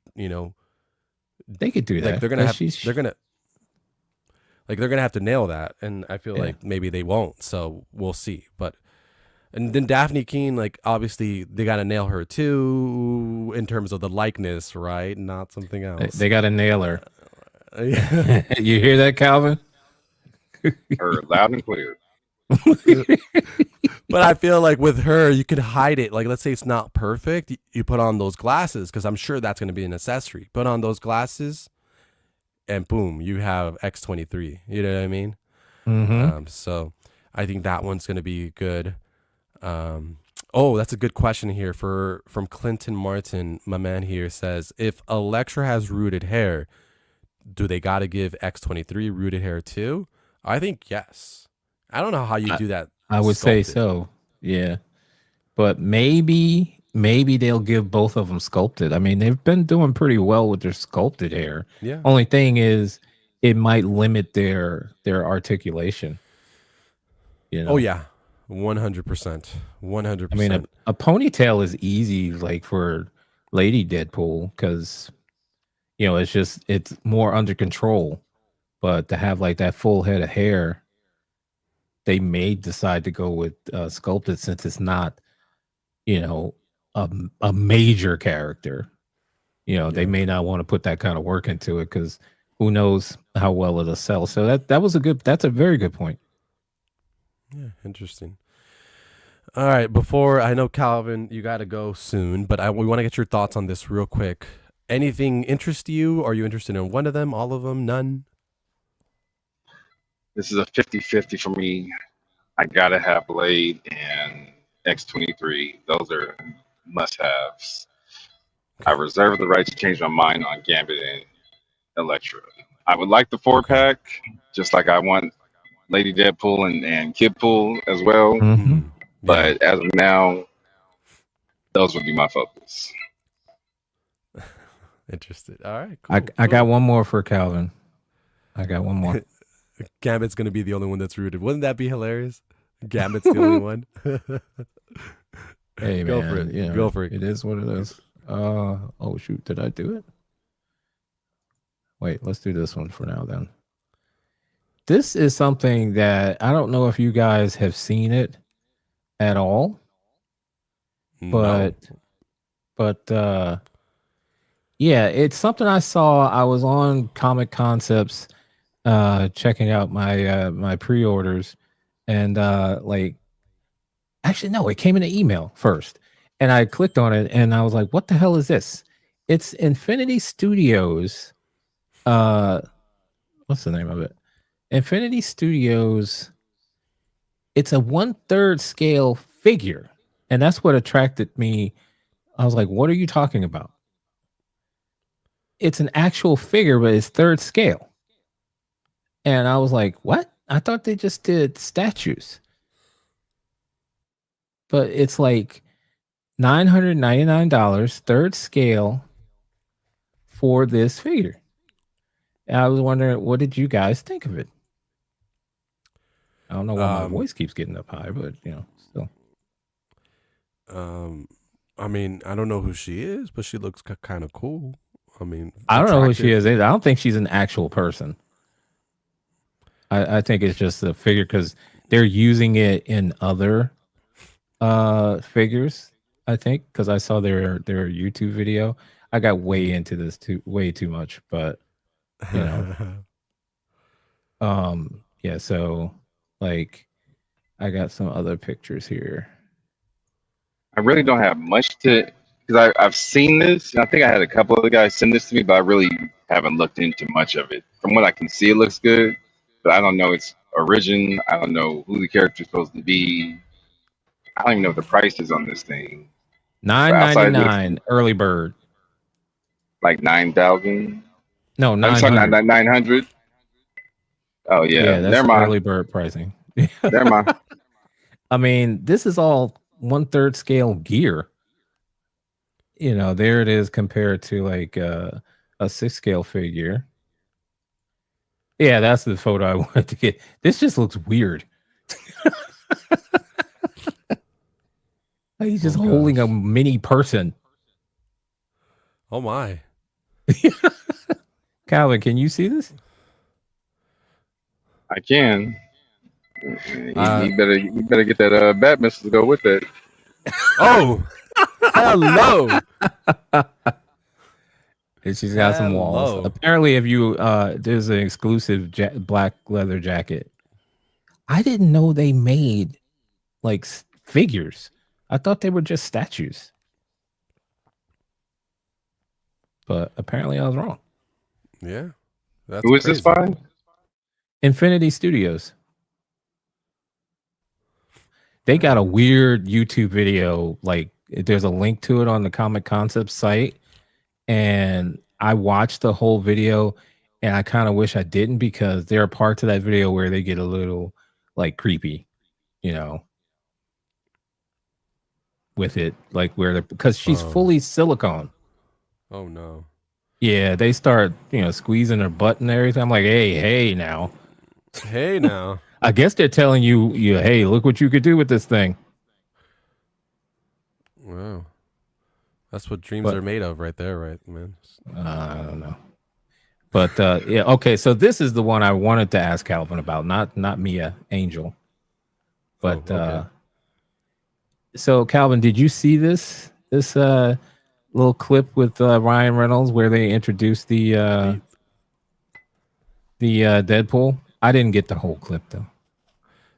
They could do like that. they're gonna have to nail that, and I feel like maybe they won't. So we'll see. But and then Daphne Keene, like obviously they got to nail her too in terms of the likeness, right? Not something else. They got to nail her. You hear that, Calvin? Heard loud and clear. But I feel like with her, you could hide it. Like, let's say it's not perfect. You put on those glasses, because I'm sure that's going to be an accessory. Put on those glasses, and boom, you have X23. You know what I mean? Mm-hmm. So I think that one's going to be good. Oh, that's a good question here from Clinton Martin. My man here says, if Elektra has rooted hair, do they got to give X23 rooted hair too? I think yes. I don't know how you do that. I would say so. Yeah. But maybe they'll give both of them sculpted. I mean, they've been doing pretty well with their sculpted hair. Yeah. Only thing is it might limit their articulation. You know? Oh yeah. 100%. 100%. I mean, a ponytail is easy, like for Lady Deadpool, because it's more under control. But to have like that full head of hair, they may decide to go with sculpted, since it's not, a major character. They may not want to put that kind of work into it, because who knows how well it'll sell. So that's a very good point. Yeah, interesting. All right, I know, Calvin, you got to go soon, but we want to get your thoughts on this real quick. Anything interest you? Are you interested in one of them, all of them, none? This is a 50-50 for me. I gotta have Blade and X23. Those are must-haves. I reserve the right to change my mind on Gambit and Elektra. I would like the 4-pack, just like I want Lady Deadpool and Kidpool as well. Mm-hmm. But as of now, those would be my focus. Interested. All right, cool. I got one more for Calvin. I got one more. Gambit's going to be the only one that's rooted. Wouldn't that be hilarious? Gambit's the only one. Hey, go man. for it. Go for it. It is what it is. Oh, shoot. Did I do it? Wait, let's do this one for now then. This is something that I don't know if you guys have seen it at all. No. But yeah, it's something I saw. I was on Comic Concepts checking out my pre-orders, and actually no, it came in an email first, and I clicked on it and I was like, what the hell is this? It's Infinity Studios. What's the name of it? Infinity Studios. It's a 1/3 scale figure, and that's what attracted me. I was like, what are you talking about? It's an actual figure, but it's 3rd scale. And I was like, what? I thought they just did statues. But it's like $999, 3rd scale for this figure. And I was wondering, what did you guys think of it? I don't know why my voice keeps getting up high, but still. I mean, I don't know who she is, but she looks kind of cool. I mean, I don't know who she is. I don't think she's an actual person. I think it's just a figure, because they're using it in other figures. I think, because I saw their YouTube video. I got way into this way too much, but yeah. So like, I got some other pictures here. I really don't have much to, because I've seen this, and I think I had a couple of the guys send this to me, but I really haven't looked into much of it. From what I can see, it looks good, but I don't know its origin. I don't know who the character's supposed to be. I don't even know what the price is on this thing. $9.99 early bird. Like 9,000? No, 900. Oh yeah, that's never mind. early bird pricing. Never mind. I mean, this is all 1/3 scale gear. You know, there it is compared to like a 6 scale figure. Yeah, that's the photo I wanted to get. This just looks weird. He's just holding a mini person. Oh my. Calvin, can you see this? I can. You better get that bat missile to go with it. Oh, hello. And she's got some walls. Apparently, if you there's an exclusive black leather jacket. I didn't know they made like figures. I thought they were just statues. But apparently, I was wrong. Yeah. Who is this by? Infinity Studios. They got a weird YouTube video. Like, there's a link to it on the Comic Concepts site. And I watched the whole video, and I kind of wish I didn't, because there are parts of that video where they get a little like creepy, you know, with it, like where because she's fully silicone. Oh no. Yeah, they start, you know, squeezing her butt and everything. I'm like, hey now. Hey now. I guess they're telling you, hey, look what you could do with this thing. Wow. That's what dreams are made of right there, right, man? I don't know. But yeah, okay, so this is the one I wanted to ask Calvin about, not Mia Angel. But okay. So Calvin, did you see this little clip with Ryan Reynolds where they introduced the Deadpool? I didn't get the whole clip though.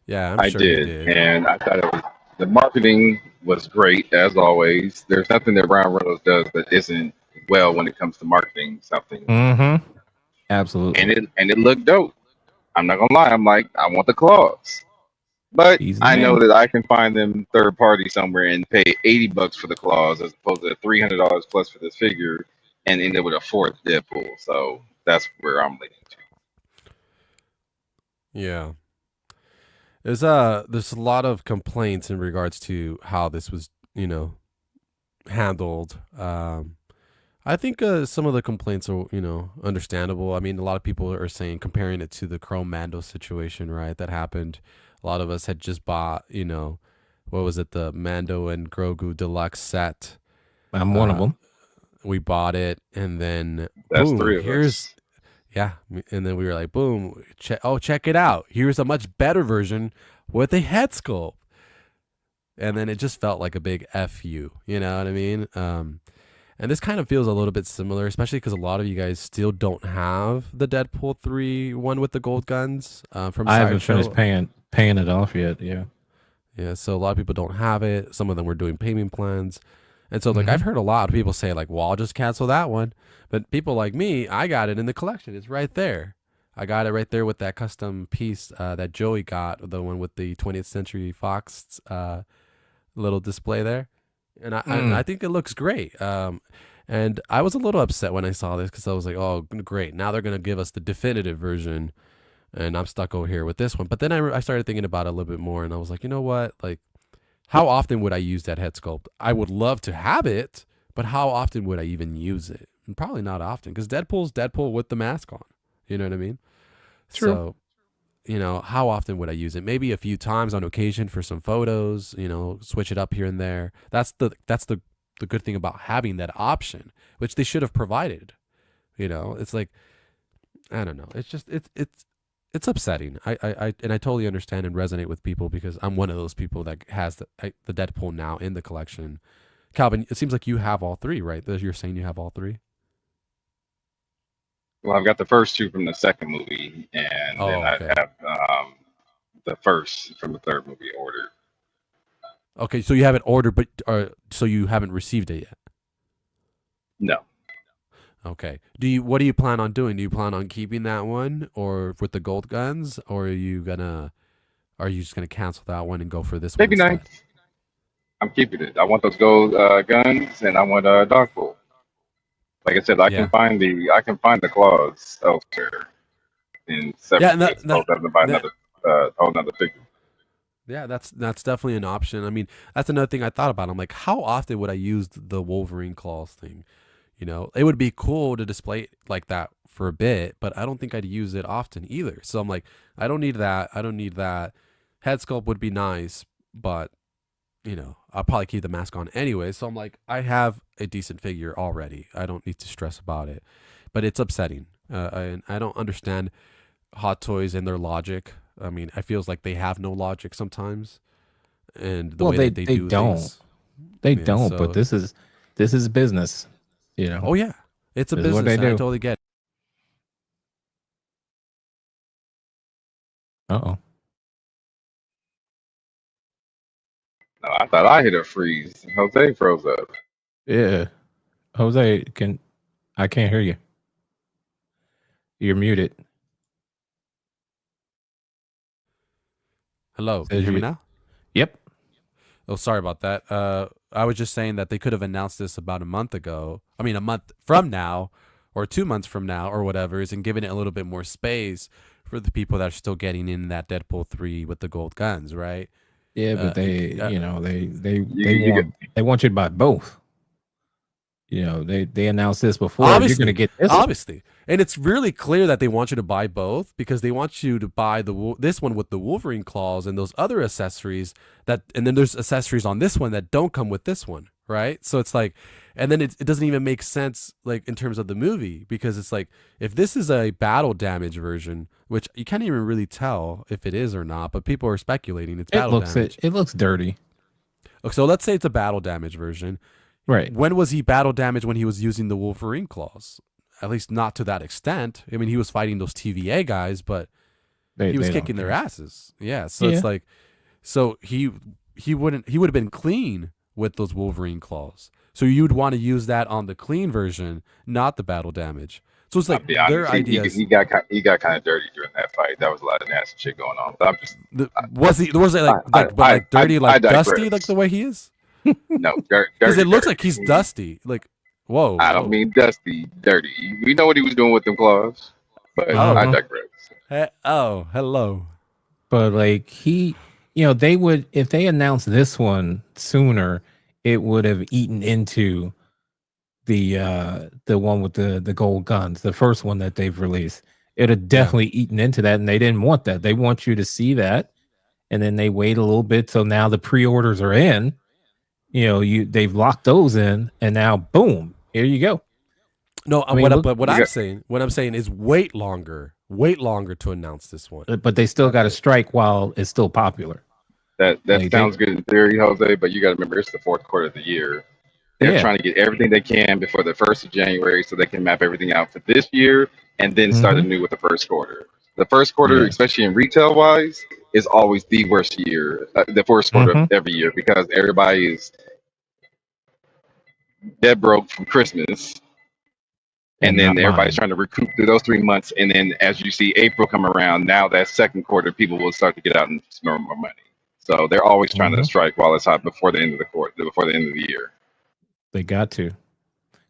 Yeah, I did, and I thought the marketing was great as always. There's nothing that Ryan Reynolds does that isn't well when it comes to marketing something. Mm-hmm. Absolutely. And it looked dope. I'm not gonna lie. I'm like, I want the claws, but I know that I can find them third party somewhere and pay $80 for the claws as opposed to $300 plus for this figure, and end up with a fourth Deadpool. So that's where I'm leaning to. Yeah. There's a lot of complaints in regards to how this was, you know, handled. I think some of the complaints are, you know, understandable. I mean, a lot of people are saying, comparing it to the Chrome Mando situation, right? That happened. A lot of us had just bought, you know, what was it? The Mando and Grogu deluxe set. I'm one of them. We bought it, and then that's boom, 3 of us. Yeah, and then we were like, boom, check it out. Here's a much better version with a head sculpt. And then it just felt like a big F you know what I mean? And this kind of feels a little bit similar, especially because a lot of you guys still don't have the Deadpool 3 one with the gold guns from I haven't finished paying it off yet, yeah. Yeah, so a lot of people don't have it. Some of them were doing payment plans. And so, like, I've heard a lot of people say, like, well, I'll just cancel that one. But people like me, I got it in the collection. It's right there. I got it right there with that custom piece that Joey got, the one with the 20th Century Fox little display there. And I think it looks great. And I was a little upset when I saw this because I was like, oh, great. Now they're going to give us the definitive version. And I'm stuck over here with this one. But then I started thinking about it a little bit more. And I was like, you know what? Like, how often would I use that head sculpt? I would love to have it, but how often would I even use it? And probably not often, because Deadpool's Deadpool with the mask on. You know what I mean? True. So, you know, how often would I use it? Maybe a few times on occasion for some photos, you know, switch it up here and there. That's the good thing about having that option, which they should have provided. You know, it's like, I don't know. It's just, it's upsetting. I totally understand and resonate with people because I'm one of those people that has the Deadpool now in the collection. Calvin, it seems like you have all three, right? You're saying you have all three? Well, I've got the first two from the second movie, and then I have the first from the third movie ordered. Okay, so you haven't ordered, but so you haven't received it yet? No. Okay. What do you plan on doing? Do you plan on keeping that one, or with the gold guns, or are you just gonna cancel that one and go for this one? Maybe not. I'm keeping it. I want those gold guns, and I want Dogpool. Like I said, I can find the claws elsewhere in separate. Another figure. Yeah, that's definitely an option. I mean, that's another thing I thought about. I'm like, how often would I use the Wolverine claws thing? You know, it would be cool to display it like that for a bit, but I don't think I'd use it often either. So I'm like, I don't need that. I don't need that. Head sculpt would be nice, but you know, I'll probably keep the mask on anyway. So I'm like, I have a decent figure already. I don't need to stress about it, but it's upsetting. I don't understand Hot Toys and their logic. I mean, it feels like they have no logic sometimes, and the way that they do don't. things. They Yeah, don't. so, But this is business. You know. oh yeah, it's a This is what business. they And I do. totally get it. Uh-oh. No, I thought I hit a freeze. Jose froze up. Yeah. Jose, I can't hear you. You're muted. Hello, can you hear me now? Yep. Oh, sorry about that. I was just saying that they could have announced this about a month ago. I mean, a month from now, or 2 months from now, or whatever, and given it a little bit more space for the people that are still getting in that Deadpool 3 with the gold guns, right? Yeah, but they You want you to buy both. You know, they announced this before. Obviously, you're going to get this. Obviously, and it's really clear that they want you to buy both because they want you to buy this one with the Wolverine claws and those other accessories and then there's accessories on this one that don't come with this one, right? So it's like, and then it doesn't even make sense like in terms of the movie because it's like if this is a battle damage version, which you can't even really tell if it is or not, but people are speculating it's battle damage. It looks dirty. Okay, so let's say it's a battle damage version. Right. When was he battle damaged when he was using the Wolverine claws? At least not to that extent. I mean, he was fighting those TVA guys, but he was kicking their asses. Yeah. So it's like, so he would have been clean with those Wolverine claws. So you'd want to use that on the clean version, not the battle damage. So it's like their ideas. He got kind of dirty during that fight. That was a lot of nasty shit going on. But I'm just was it like dirty, like dusty, like the way he is? No, dirty. Because it looks like he's dusty. Like, whoa. I don't mean dusty, dirty. We know what he was doing with them claws, but I digress. Hello. But like they would, if they announced this one sooner, it would have eaten into the one with the gold guns, the first one that they've released. It had definitely eaten into that, and they didn't want that. They want you to see that, and then they wait a little bit. So now the pre-orders are in. You know, they've locked those in, and now boom, here you go. No, what I'm saying is wait longer to announce this one. But they still got to strike while it's still popular. That sounds good in theory, Jose, but you got to remember it's the fourth quarter of the year. They're trying to get everything they can before the 1st of January so they can map everything out for this year and then start anew with the first quarter. The first quarter, especially in retail wise, is always the worst year, the first quarter of every year because everybody is dead broke from Christmas. And then everybody's trying to recoup through those 3 months. And then as you see April come around, now that second quarter, people will start to get out and spend more money. So they're always trying to strike while it's hot before the end of the quarter, before the end of the year. They got to.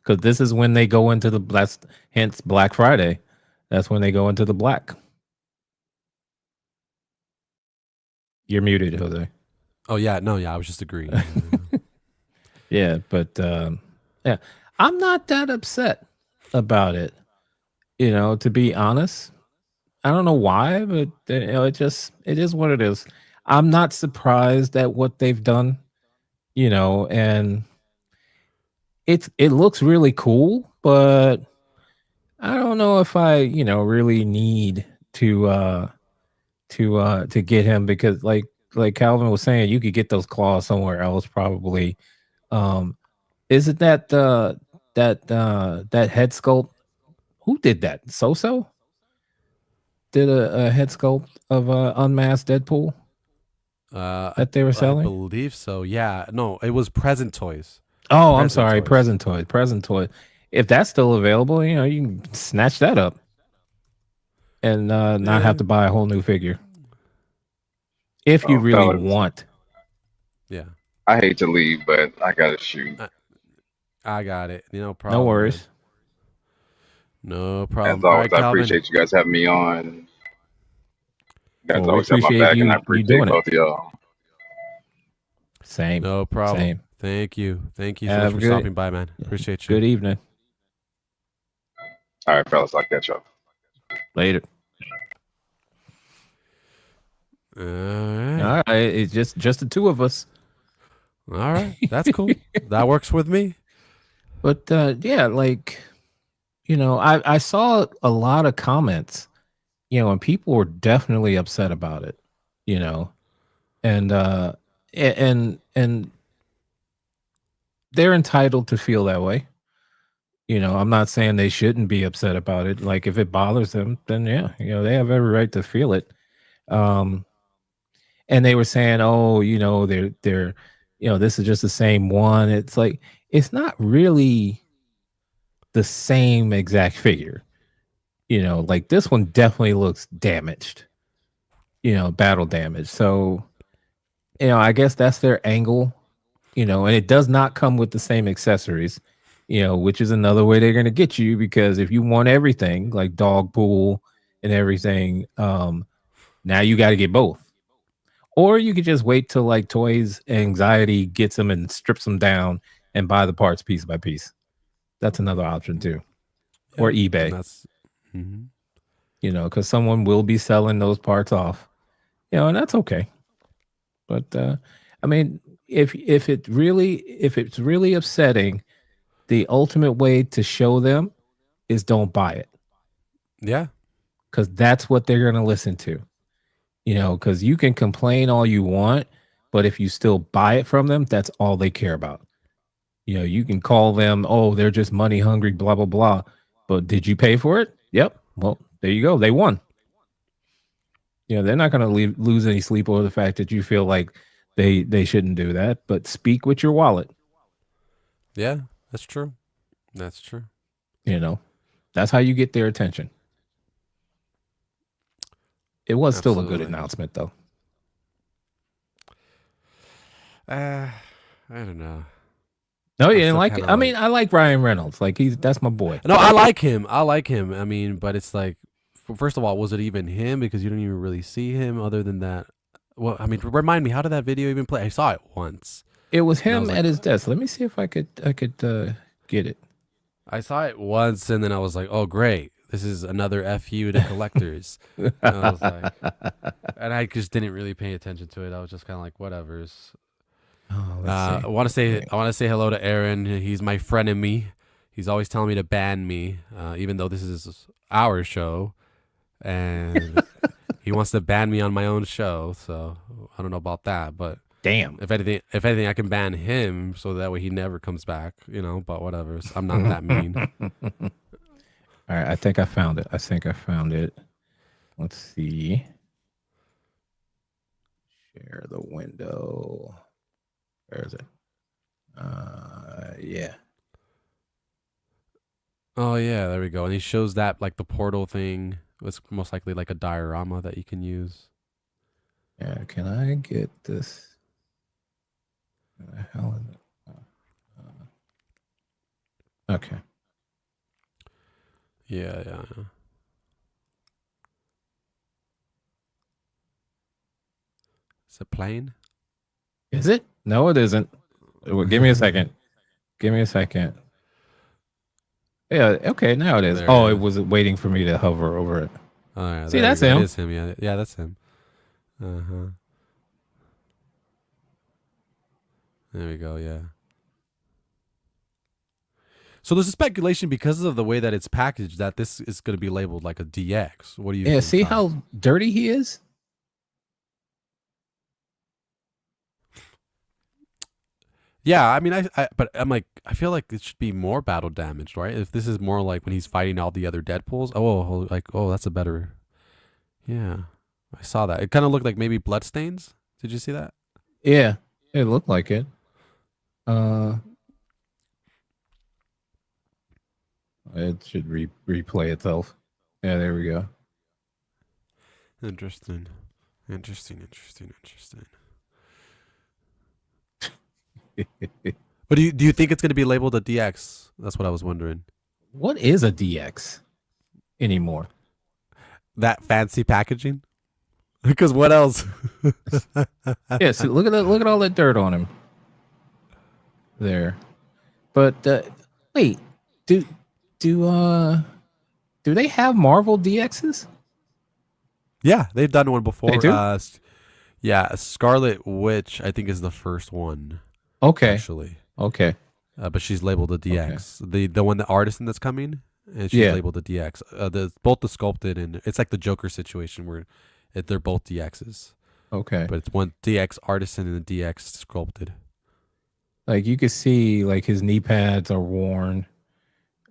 Because this is when they go into hence Black Friday. That's when they go into the black. You're muted, Jose. Oh, yeah. No, yeah. I was just agreeing. Yeah, but I'm not that upset about it. You know, to be honest, I don't know why, but it is what it is. I'm not surprised at what they've done. You know, and it looks really cool, but I don't know if I really need to get him because like Calvin was saying, you could get those claws somewhere else probably. Isn't that that head sculpt? Who did that? So did a head sculpt of unmasked Deadpool that they were selling? I believe so. Yeah. No, it was Present Toys. Oh, I'm sorry, Present Toys. If that's still available, you can snatch that up and not have to buy a whole new figure. If you really want. Yeah. I hate to leave, but I gotta shoot. I got it. No problem. No worries. Man. No problem. As always, I appreciate you guys having me on. You guys always have my back, and I appreciate both of y'all. Same. No problem. Same. Thank you so much for stopping by, man. Appreciate you. Good evening. All right, fellas, I'll catch up later. All right. All right. It's just the two of us. All right. That's cool. That works with me. But yeah, like, you know, I saw a lot of comments, you know, and people were definitely upset about it, you know, and they're entitled to feel that way. You know, I'm not saying they shouldn't be upset about it. Like, if it bothers them, then yeah, you know, they have every right to feel it. And they were saying, oh, you know, they're, you know, this is just the same one. It's like, it's not really the same exact figure. You know, like this one definitely looks damaged, you know, battle damage. So, you know, I guess that's their angle, you know, and it does not come with the same accessories, you know, which is another way they're going to get you, because if you want everything like dog pool and everything, now you got to get both. Or you could just wait till like Toys Anxiety gets them and strips them down and buy the parts piece by piece. That's another option too. Yeah, or eBay. That's, you know, because someone will be selling those parts off, you know, and that's okay. But I mean, if it's really upsetting, the ultimate way to show them is don't buy it. Yeah, because that's what they're going to listen to. You know, because you can complain all you want, but if you still buy it from them, that's all they care about. You know, you can call them, oh, they're just money hungry, blah, blah, blah. But did you pay for it? Yep. Well, there you go. They won. You know, they're not going to lose any sleep over the fact that you feel like they shouldn't do that. But speak with your wallet. Yeah, that's true. That's true. You know, that's how you get their attention. It was Absolutely. Still a good announcement, though. I don't know. No, you didn't like it. I mean, I like Ryan Reynolds. Like that's my boy. No, I like him. I mean, but it's like, first of all, was it even him? Because you didn't even really see him. Other than that, well, I mean, remind me, how did that video even play? I saw it once. It was him at his desk. Let me see if I could get it. I saw it once, and then I was like, oh, great. This is another FU to collectors. And I was like, and I just didn't really pay attention to it. I was just kind of like, whatever's. I want to say hello to Aaron. He's my friend in me. He's always telling me to ban me, even though this is our show, and he wants to ban me on my own show. So I don't know about that, but damn. If anything, I can ban him so that way he never comes back. You know, but whatever. I'm not that mean. All right, I think I found it. Let's see. Share the window. Where is it? Yeah. Oh yeah, there we go. And he shows that like the portal thing was most likely like a diorama that you can use. Yeah, can I get this? Where the hell is it? Okay. Yeah. Is it plain? Is it? No, it isn't. Give me a second. Yeah, okay, now it is. There, it was waiting for me to hover over it. Oh, yeah, see, that's him. It is him, yeah. Yeah, that's him. Uh-huh. There we go, yeah. So there's a speculation because of the way that it's packaged that this is going to be labeled like a DX. What do you think? See how dirty he is? Yeah, I mean, but I'm like, I feel like it should be more battle damaged, right? If this is more like when he's fighting all the other Deadpools, that's a better. Yeah, I saw that. It kind of looked like maybe bloodstains. Did you see that? Yeah, it looked like it. It should replay itself. Yeah, there we go. Interesting. But do you think it's going to be labeled a DX? That's what I was wondering. What is a DX anymore? That fancy packaging? Because what else? Yeah, see, look at all that dirt on him. there. But wait, do do do they have Marvel DXs? Yeah, they've done one before. They do? Yeah, Scarlet Witch, I think, is the first one. Okay. Actually. Okay. But she's labeled a DX. Okay. The one, the artisan that's coming, and she's labeled a DX. Both the sculpted and it's like the Joker situation where they're both DXs. Okay. But it's one DX artisan and a DX sculpted. Like you could see, like his knee pads are worn.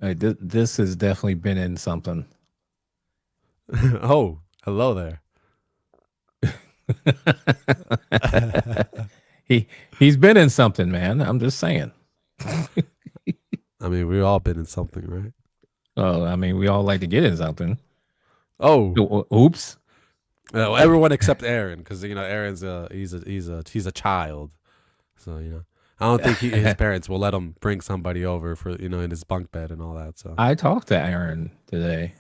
This has definitely been in something. Oh, hello there. He's been in something, man. I'm just saying. I mean, we've all been in something, right? Oh, I mean, we all like to get in something. Oh, oops. Everyone except Aaron, because Aaron's he's a child, so I don't think his parents will let him bring somebody over for in his bunk bed and all that. So I talked to Aaron today.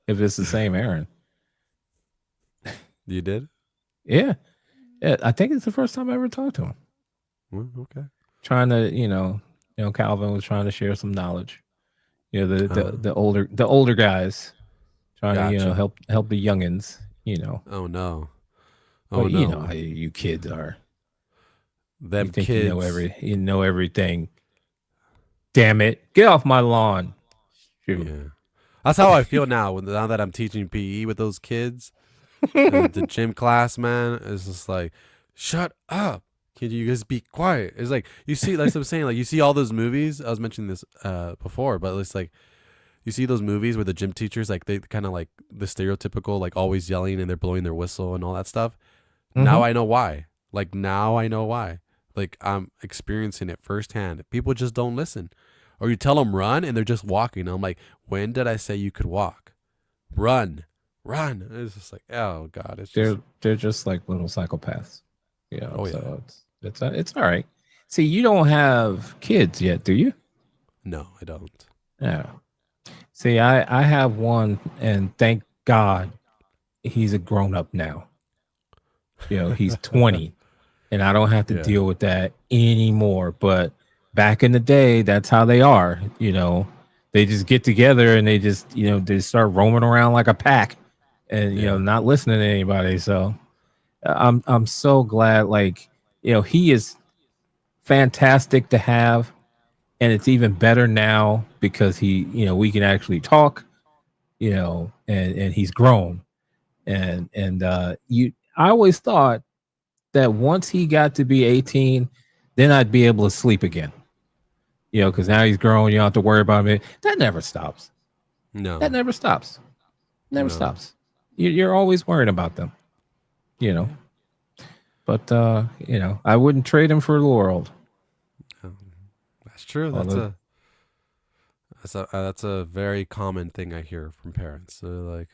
If it's the same Aaron. You did? Yeah. I think it's the first time I ever talked to him. Well, okay. Trying to, Calvin was trying to share some knowledge. The older guys trying to help the youngins. Oh no. Oh, no. You know how you kids are. Them you think kids. you know everything. Damn it! Get off my lawn. Shoot. Yeah. That's how I feel now. Now that I'm teaching PE with those kids. The gym class, man, is just like, shut up. Can you just be quiet? It's like, you see, like I'm saying, like you see all those movies. I was mentioning this before, but it's like you see those movies where the gym teachers, like they kind of like the stereotypical, like always yelling and they're blowing their whistle and all that stuff. Mm-hmm. Now I know why. Like I'm experiencing it firsthand. People just don't listen. Or you tell them run and they're just walking. I'm like, when did I say you could walk? Run. It's just like, oh god, they're just like little psychopaths. Yeah. Oh, so yeah. It's all right. See, you don't have kids yet, do you? No, I don't. Yeah. See, I have one, and thank God he's a grown up now. He's 20, and I don't have to deal with that anymore. But back in the day, that's how they are. They just get together and they just they start roaming around like a pack. And not listening to anybody. So I'm so glad. Like he is fantastic to have, and it's even better now because he we can actually talk. And he's grown, and I always thought that once he got to be 18, then I'd be able to sleep again. Because now he's grown, you don't have to worry about him. That never stops. No, that never stops. Never stops. You're always worried about them, But I wouldn't trade him for the world. That's true. That's a very common thing I hear from parents. So like,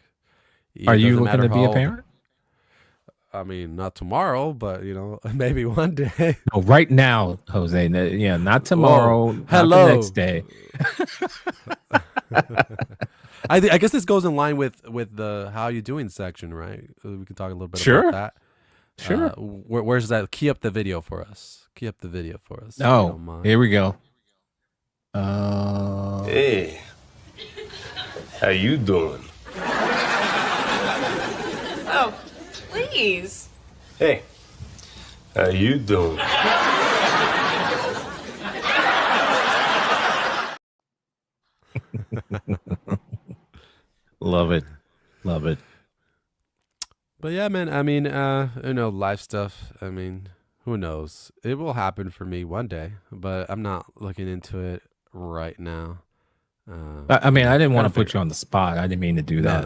are you looking to be a parent? I mean, not tomorrow, but maybe one day. No, right now, Jose. Not tomorrow. Whoa. Hello. Not the next day. I guess this goes in line with the how you doing section, right? We can talk a little bit about that. Sure. Where's that? Key up the video for us. Oh, here we go. Hey, how you doing? Oh, please. Hey, how you doing? Love it. But yeah, man, I mean, life stuff, I mean, who knows? It will happen for me one day, but I'm not looking into it right now. I mean, I didn't want to put you on the spot. I didn't mean to do that.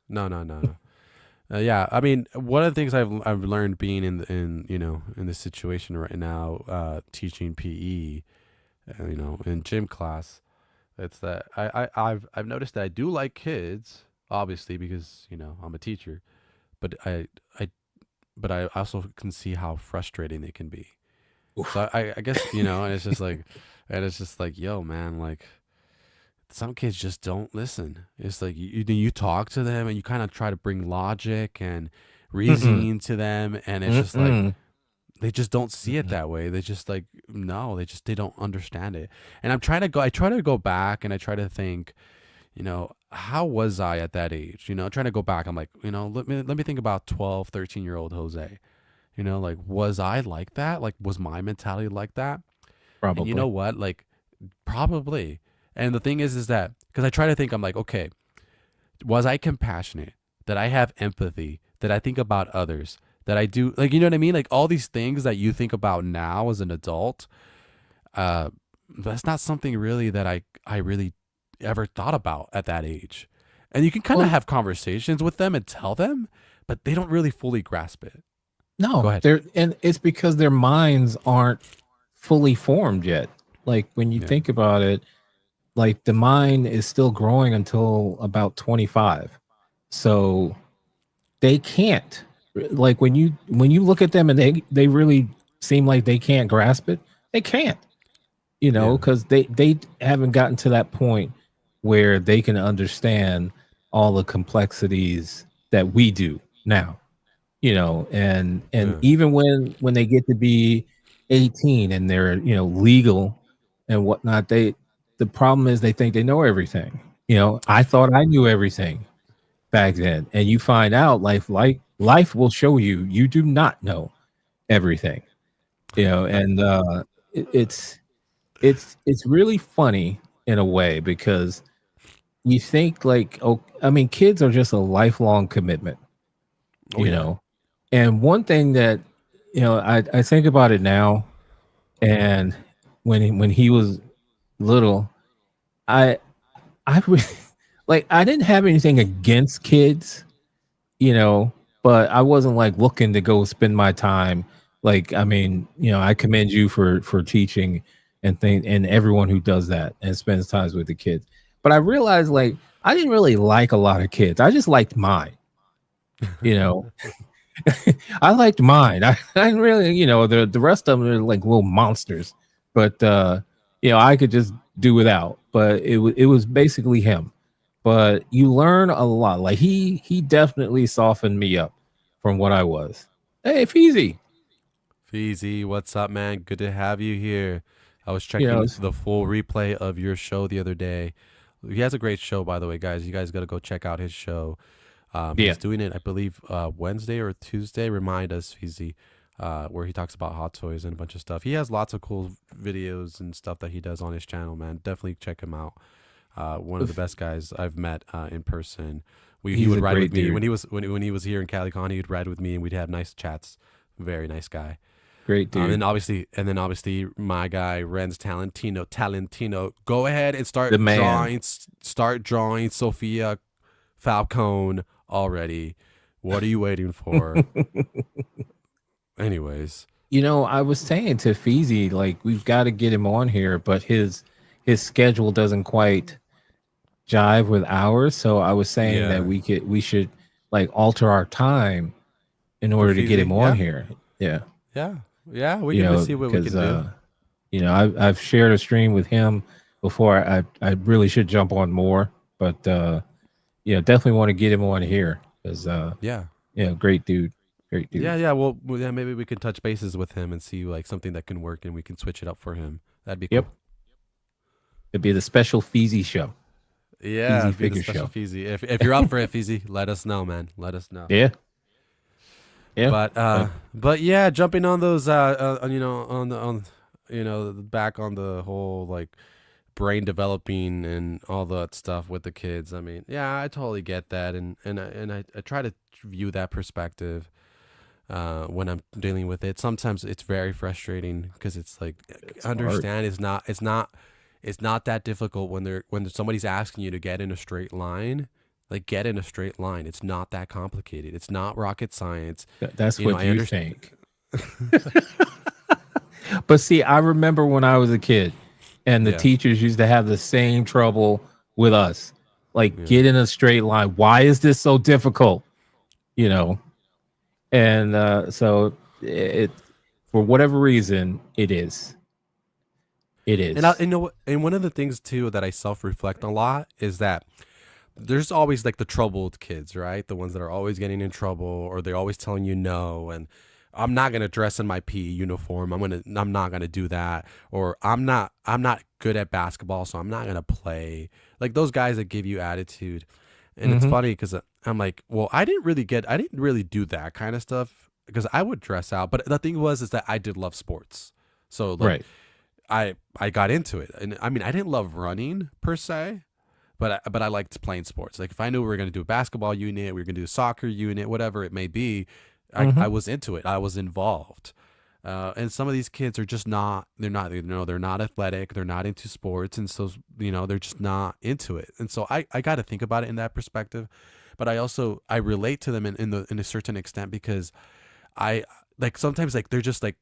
No. Yeah, I mean, one of the things I've learned being in this situation right now, teaching PE, in gym class, it's that I've noticed that I do like kids, obviously, because I'm a teacher, but I also can see how frustrating they can be. Oof. So I guess and it's just like yo man, like some kids just don't listen. It's like you talk to them and you kind of try to bring logic and reasoning to them, and it's just like they just don't see it that way. They just like no, they don't understand it. And I try to go back and I try to think, how was I at that age? Trying to go back. I'm like, let me think about 12, 13-year-old Jose. Like, was I like that? Like, was my mentality like that? Probably. And you know what? Like, probably. And the thing is that because I try to think, I'm like, okay, was I compassionate? Did I have empathy? Did I think about others? That I do, like, you know what I mean? Like all these things that you think about now as an adult, that's not something really that I really ever thought about at that age. And you can kind of have conversations with them and tell them, but they don't really fully grasp it. Go No, ahead. and it's because their minds aren't fully formed yet. Like when you think about it, like the mind is still growing until about 25. So they can't, like when you look at them and they really seem like they can't grasp it, they can't, because they haven't gotten to that point where they can understand all the complexities that we do now, and even when they get to be 18 and they're legal and whatnot, the problem is they think they know everything. I thought I knew everything back then, and you find out life will show you do not know everything, and it's really funny in a way because you think like, oh, I mean, kids are just a lifelong commitment, and one thing that I think about it now, and when he was little, I really, like, I didn't have anything against kids, but I wasn't like looking to go spend my time. Like, I mean, I commend you for teaching and everyone who does that and spends times with the kids. But I realized like I didn't really like a lot of kids. I just liked mine. I liked mine. I didn't really, the rest of them are like little monsters. But I could just do without. But it was basically him. But you learn a lot. Like he definitely softened me up from what I was. Hey, Feezy. Feezy, what's up, man? Good to have you here. I was checking the full replay of your show the other day. He has a great show, by the way, guys. You guys got to go check out his show. He's doing it, I believe, Wednesday or Tuesday. Remind us, Feezy, where he talks about hot toys and a bunch of stuff. He has lots of cool videos and stuff that he does on his channel, man. Definitely check him out. One of the best guys I've met in person. He would ride with me when he was here in CaliCon. He'd ride with me and we'd have nice chats. Very nice guy. Great dude. And obviously my guy Renz Talentino. Go ahead and start drawing Sophia Falcone already. What are you waiting for? Anyways, I was saying to Feezy, like, we've got to get him on here, but his schedule doesn't quite jive with ours. So I was saying that we should like alter our time in order to get him on here. Yeah. We can see what we can do. I've shared a stream with him before. I really should jump on more, but definitely want to get him on here because great dude. Well, maybe we can touch bases with him and see like something that can work and we can switch it up for him. That'd be cool. Yep. It'd be the special Feezy show. Yeah, Feezy figure show. Feezy. If you're up for it, Feezy, let us know, man. Let us know. Yeah. But yeah, jumping on those back on the whole like brain developing and all that stuff with the kids. I mean, yeah, I totally get that, and I try to view that perspective when I'm dealing with it. Sometimes it's very frustrating because it's like understand hard. It's not that difficult when somebody's asking you to get in a straight line. Like, get in a straight line. It's not that complicated. It's not rocket science. That's what you think. But see, I remember when I was a kid and the teachers used to have the same trouble with us. Like, get in a straight line. Why is this so difficult? And so it, for whatever reason, it is. It is. And one of the things too that I self-reflect a lot is that there's always like the troubled kids, right? The ones that are always getting in trouble or they're always telling you no. And I'm not gonna dress in my PE uniform. I'm not gonna do that. Or I'm not good at basketball, so I'm not gonna play. Like those guys that give you attitude. And it's funny because I'm like, well, I didn't really do that kind of stuff because I would dress out. But the thing is that I did love sports. So like I got into it. And I mean, I didn't love running per se, but I liked playing sports. Like if I knew we were going to do a basketball unit, we were going to do a soccer unit, whatever it may be, I was into it. I was involved. And some of these kids are just not. They're not athletic. They're not into sports, and so they're just not into it. And so I got to think about it in that perspective. But I relate to them in a certain extent because I like sometimes like they're just like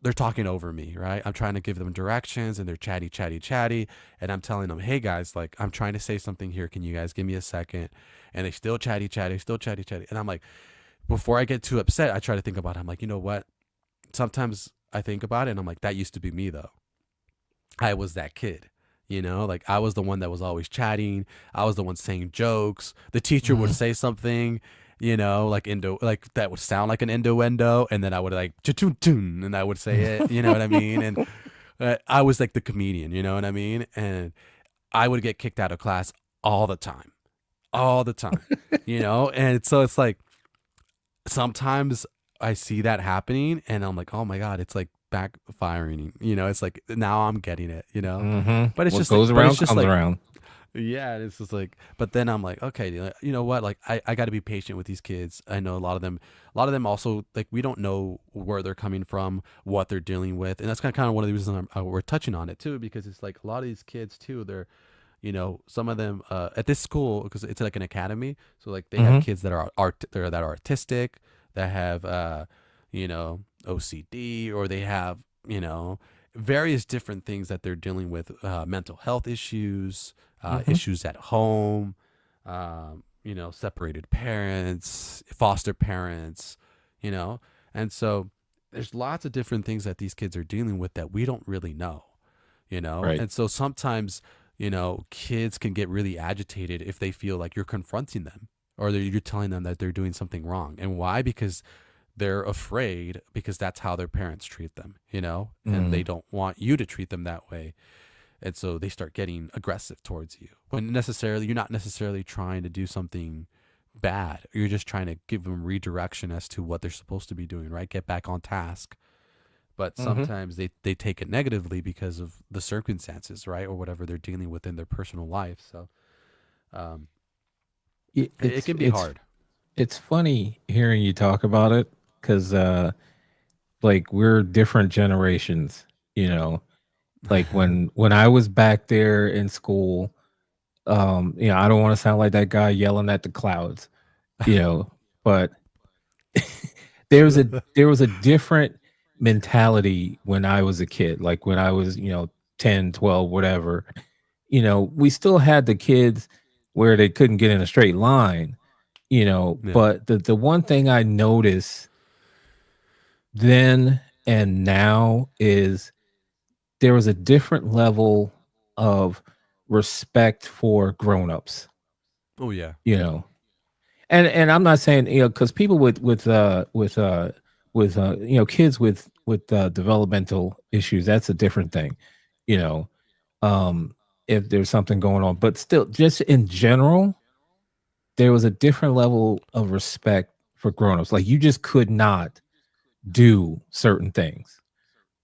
they're talking over me, right? I'm trying to give them directions and they're chatty. And I'm telling them, hey guys, like I'm trying to say something here. Can you guys give me a second? And they still chatty. And I'm like, before I get too upset, I try to think about it. I'm like, you know what? Sometimes I think about it and I'm like, that used to be me though. I was that kid, like I was the one that was always chatting. I was the one saying jokes. The teacher would say something, like that would sound like an innuendo, and then I would like tune, and I would say it, you know what I mean? And I was like the comedian, you know what I mean? And I would get kicked out of class all the time, And so it's like sometimes I see that happening, and I'm like, oh my god, it's like backfiring. It's like now I'm getting it, But it's what just goes like, around comes around. Yeah, it's just like, but then I'm like, okay, you know what? Like, I got to be patient with these kids. I know a lot of them also, like, we don't know where they're coming from, what they're dealing with. And that's kind of one of the reasons we're touching on it too, because it's like a lot of these kids too, they're, some of them at this school, because it's like an academy. So like they have kids that are that are artistic, that have, OCD, or they have, various different things that they're dealing with, mental health issues, issues at home, separated parents, foster parents, and so there's lots of different things that these kids are dealing with that we don't really know, Right. And so sometimes, kids can get really agitated if they feel like you're confronting them or you're telling them that they're doing something wrong. And why? Because they're afraid, because that's how their parents treat them, and they don't want you to treat them that way. And so they start getting aggressive towards you when you're not necessarily trying to do something bad. You're just trying to give them redirection as to what they're supposed to be doing, right? Get back on task. But sometimes they take it negatively because of the circumstances, right? Or whatever they're dealing with in their personal life. So it can be hard. It's funny hearing you talk about it because like we're different generations, like when I was back there in school, I don't want to sound like that guy yelling at the clouds, but there was a different mentality when I was a kid, like when I was 10, 12, whatever. We still had the kids where they couldn't get in a straight line, but the one thing I noticed then and now is there was a different level of respect for grown-ups. Oh yeah. And I'm not saying, because people with kids with developmental issues, that's a different thing, if there's something going on, but still, just in general, there was a different level of respect for grown-ups. Like you just could not do certain things,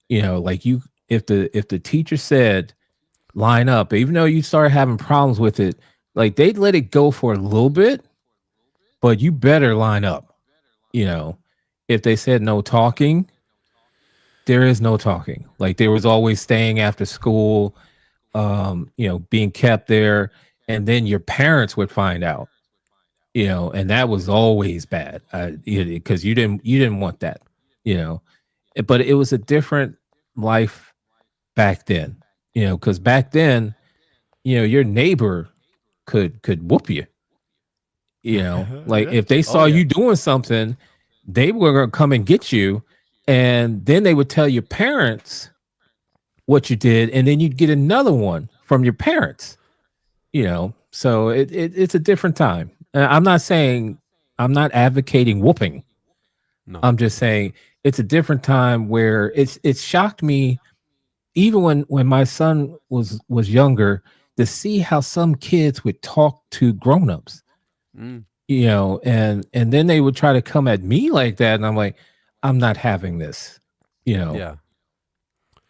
like if the teacher said line up, even though you started having problems with it, like they'd let it go for a little bit, but you better line up. If they said no talking, there is no talking. Like there was always staying after school, being kept there, and then your parents would find out, and that was always bad, because you didn't want that, but it was a different life back then, because back then, your neighbor could whoop you, like if they saw you doing something, they were going to come and get you, and then they would tell your parents what you did, and then you'd get another one from your parents, so it's a different time. I'm not advocating whooping. No. I'm just saying it's a different time where it's shocked me even when my son was younger to see how some kids would talk to grown-ups, Mm, and then they would try to come at me like that, and I'm like, I'm not having this, you know. yeah.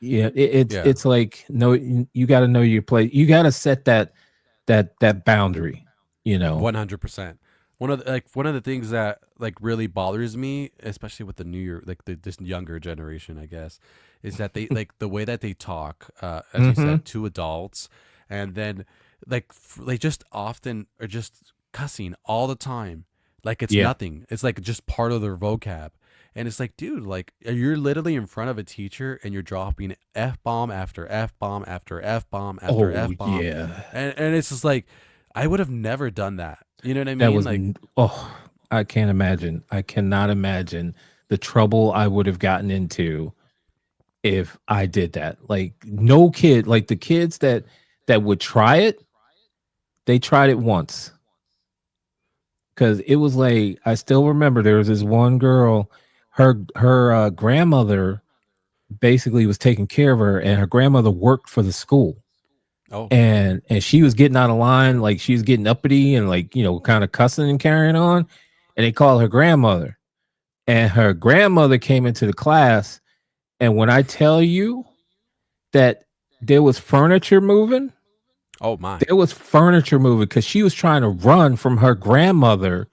Yeah, Yeah. it's like, no, you got to know your place. You got to set that boundary, you know. 100%. One of the things that like really bothers me, especially with the newer like this younger generation, I guess, is that they like the way that they talk, as you Hmm. said, to adults, and then they just often are just cussing all the time, like it's Yeah. nothing. It's like just part of their vocab, and it's like, dude, like you're literally in front of a teacher and you're dropping f bomb after f bomb after f bomb after Oh f bomb, yeah. and it's just like I would have never done that. You know what I That mean? was Like, oh, I can't imagine. I cannot imagine the trouble I would have gotten into if I did that. Like no kid, like the kids that would try it, they tried it once. Cause it was like I still remember there was this one girl, her grandmother basically was taking care of her, and her grandmother worked for the school. oh, And she was getting out of line, like she was getting uppity and like, kind of cussing and carrying on. And they called her grandmother. And her grandmother came into the class. And when I tell you that there was furniture moving, oh my. because she was trying to run from her grandmother,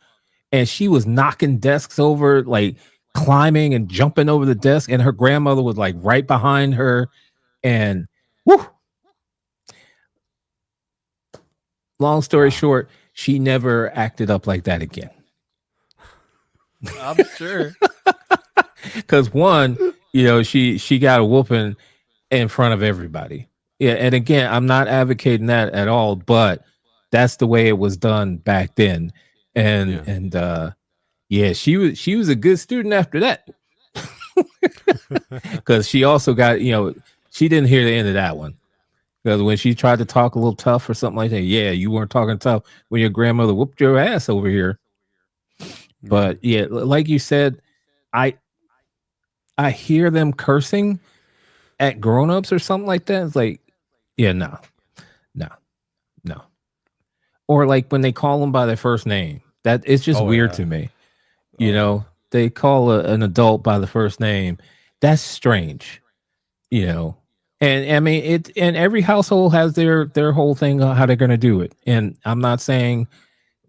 and she was knocking desks over, like climbing and jumping over the desk, and her grandmother was like right behind her. And whoo, long story Wow. short, she never acted up like that again. I'm sure. Because one, she got a whooping in front of everybody. Yeah, and again, I'm not advocating that at all, but that's the way it was done back then. And Yeah. yeah, she was a good student after that. Because she also got, she didn't hear the end of that one. Because when she tried to talk a little tough or something like that, yeah, you weren't talking tough when your grandmother whooped your ass over here. Yeah. But yeah, like you said, I I hear them cursing at grown-ups or something like that. It's like, yeah, no, no, no. Or like when they call them by their first name. That it's just Oh weird yeah. to me. You Oh yeah. know, they call an adult by the first name. That's strange. You know, and I mean it. And every household has their whole thing on how they're going to do it. And I'm not saying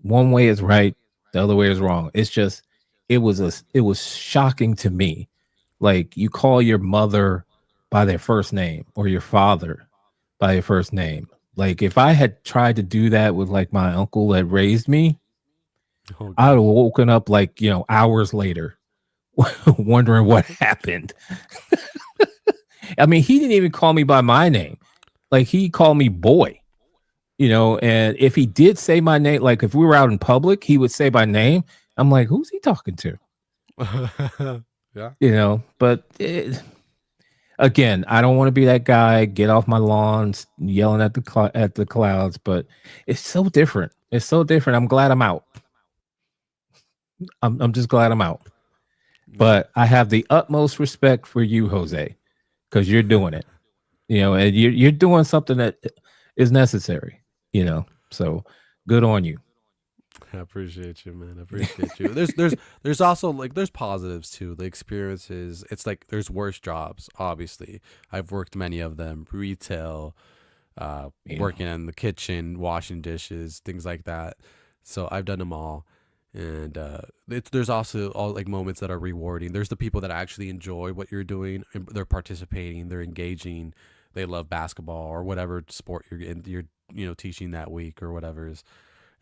one way is right, the other way is wrong. It's just it was shocking to me. Like you call your mother by their first name or your father by your first name. Like if I had tried to do that with like my uncle that raised me, Oh I would have gosh. woken up like, hours later wondering what happened. I mean, he didn't even call me by my name. Like he called me boy, and if he did say my name, like if we were out in public, he would say my name. I'm like, who's he talking to? Yeah. But again, I don't want to be that guy. Get off my lawn, yelling at the clouds. But it's so different. It's so different. I'm glad I'm out. I'm just glad I'm out. Yeah. But I have the utmost respect for you, Jose, because you're doing it. And you're doing something that is necessary. So good on you. I appreciate you, man. I appreciate you. There's also like there's positives too. The experiences. It's like there's worse jobs. Obviously, I've worked many of them. Retail, Yeah. working in the kitchen, washing dishes, things like that. So I've done them all, and there's also all like moments that are rewarding. There's the people that actually enjoy what you're doing. And they're participating. They're engaging. They love basketball or whatever sport you're teaching that week or whatever's,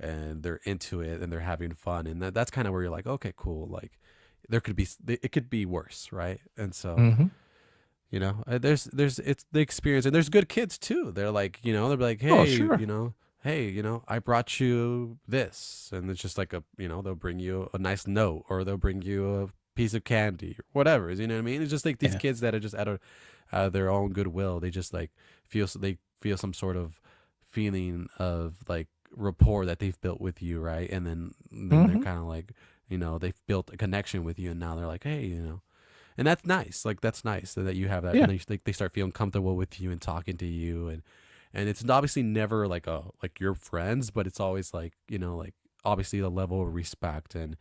and they're into it and they're having fun, and that's kind of where you're like, okay, cool. Like it could be worse, right? And so Hmm. there's it's the experience, and there's good kids too. They're like, they'll be like, Oh, hey, sure. hey, I brought you this, and it's just like they'll bring you a nice note, or they'll bring you a piece of candy or whatever. You know what I mean? It's just like these Yeah. kids that are just out of their own goodwill. They just like they feel some sort of feeling of like rapport that they've built with you, right? And then they're Hmm. kind of like, they've built a connection with you, and now they're like, hey, and that's nice. Like that's nice that you have that, Yeah. and they start feeling comfortable with you and talking to you, and it's obviously never like you're friends, but it's always like like obviously the level of respect and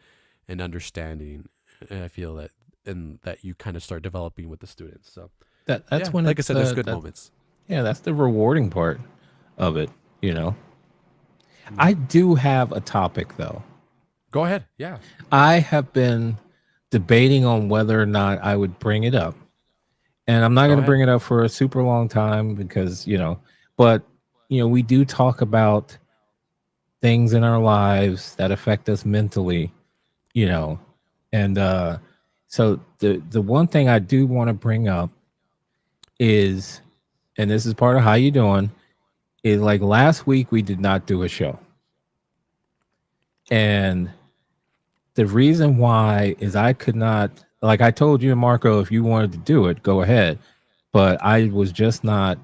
understanding. And I feel that and that you kind of start developing with the students. So That's yeah, when like I it's said, there's good moments. yeah, that's the rewarding part of it, you know. Mm. I do have a topic though. Go ahead. Yeah. I have been debating on whether or not I would bring it up. And I'm not Go going to ahead. bring it up for a super long time because, but we do talk about things in our lives that affect us mentally, you know. And so the one thing I do want to bring up is, and this is part of how you doing, is like last week we did not do a show. And the reason why is I could not, like I told you and Marco, if you wanted to do it, go ahead. But I was just not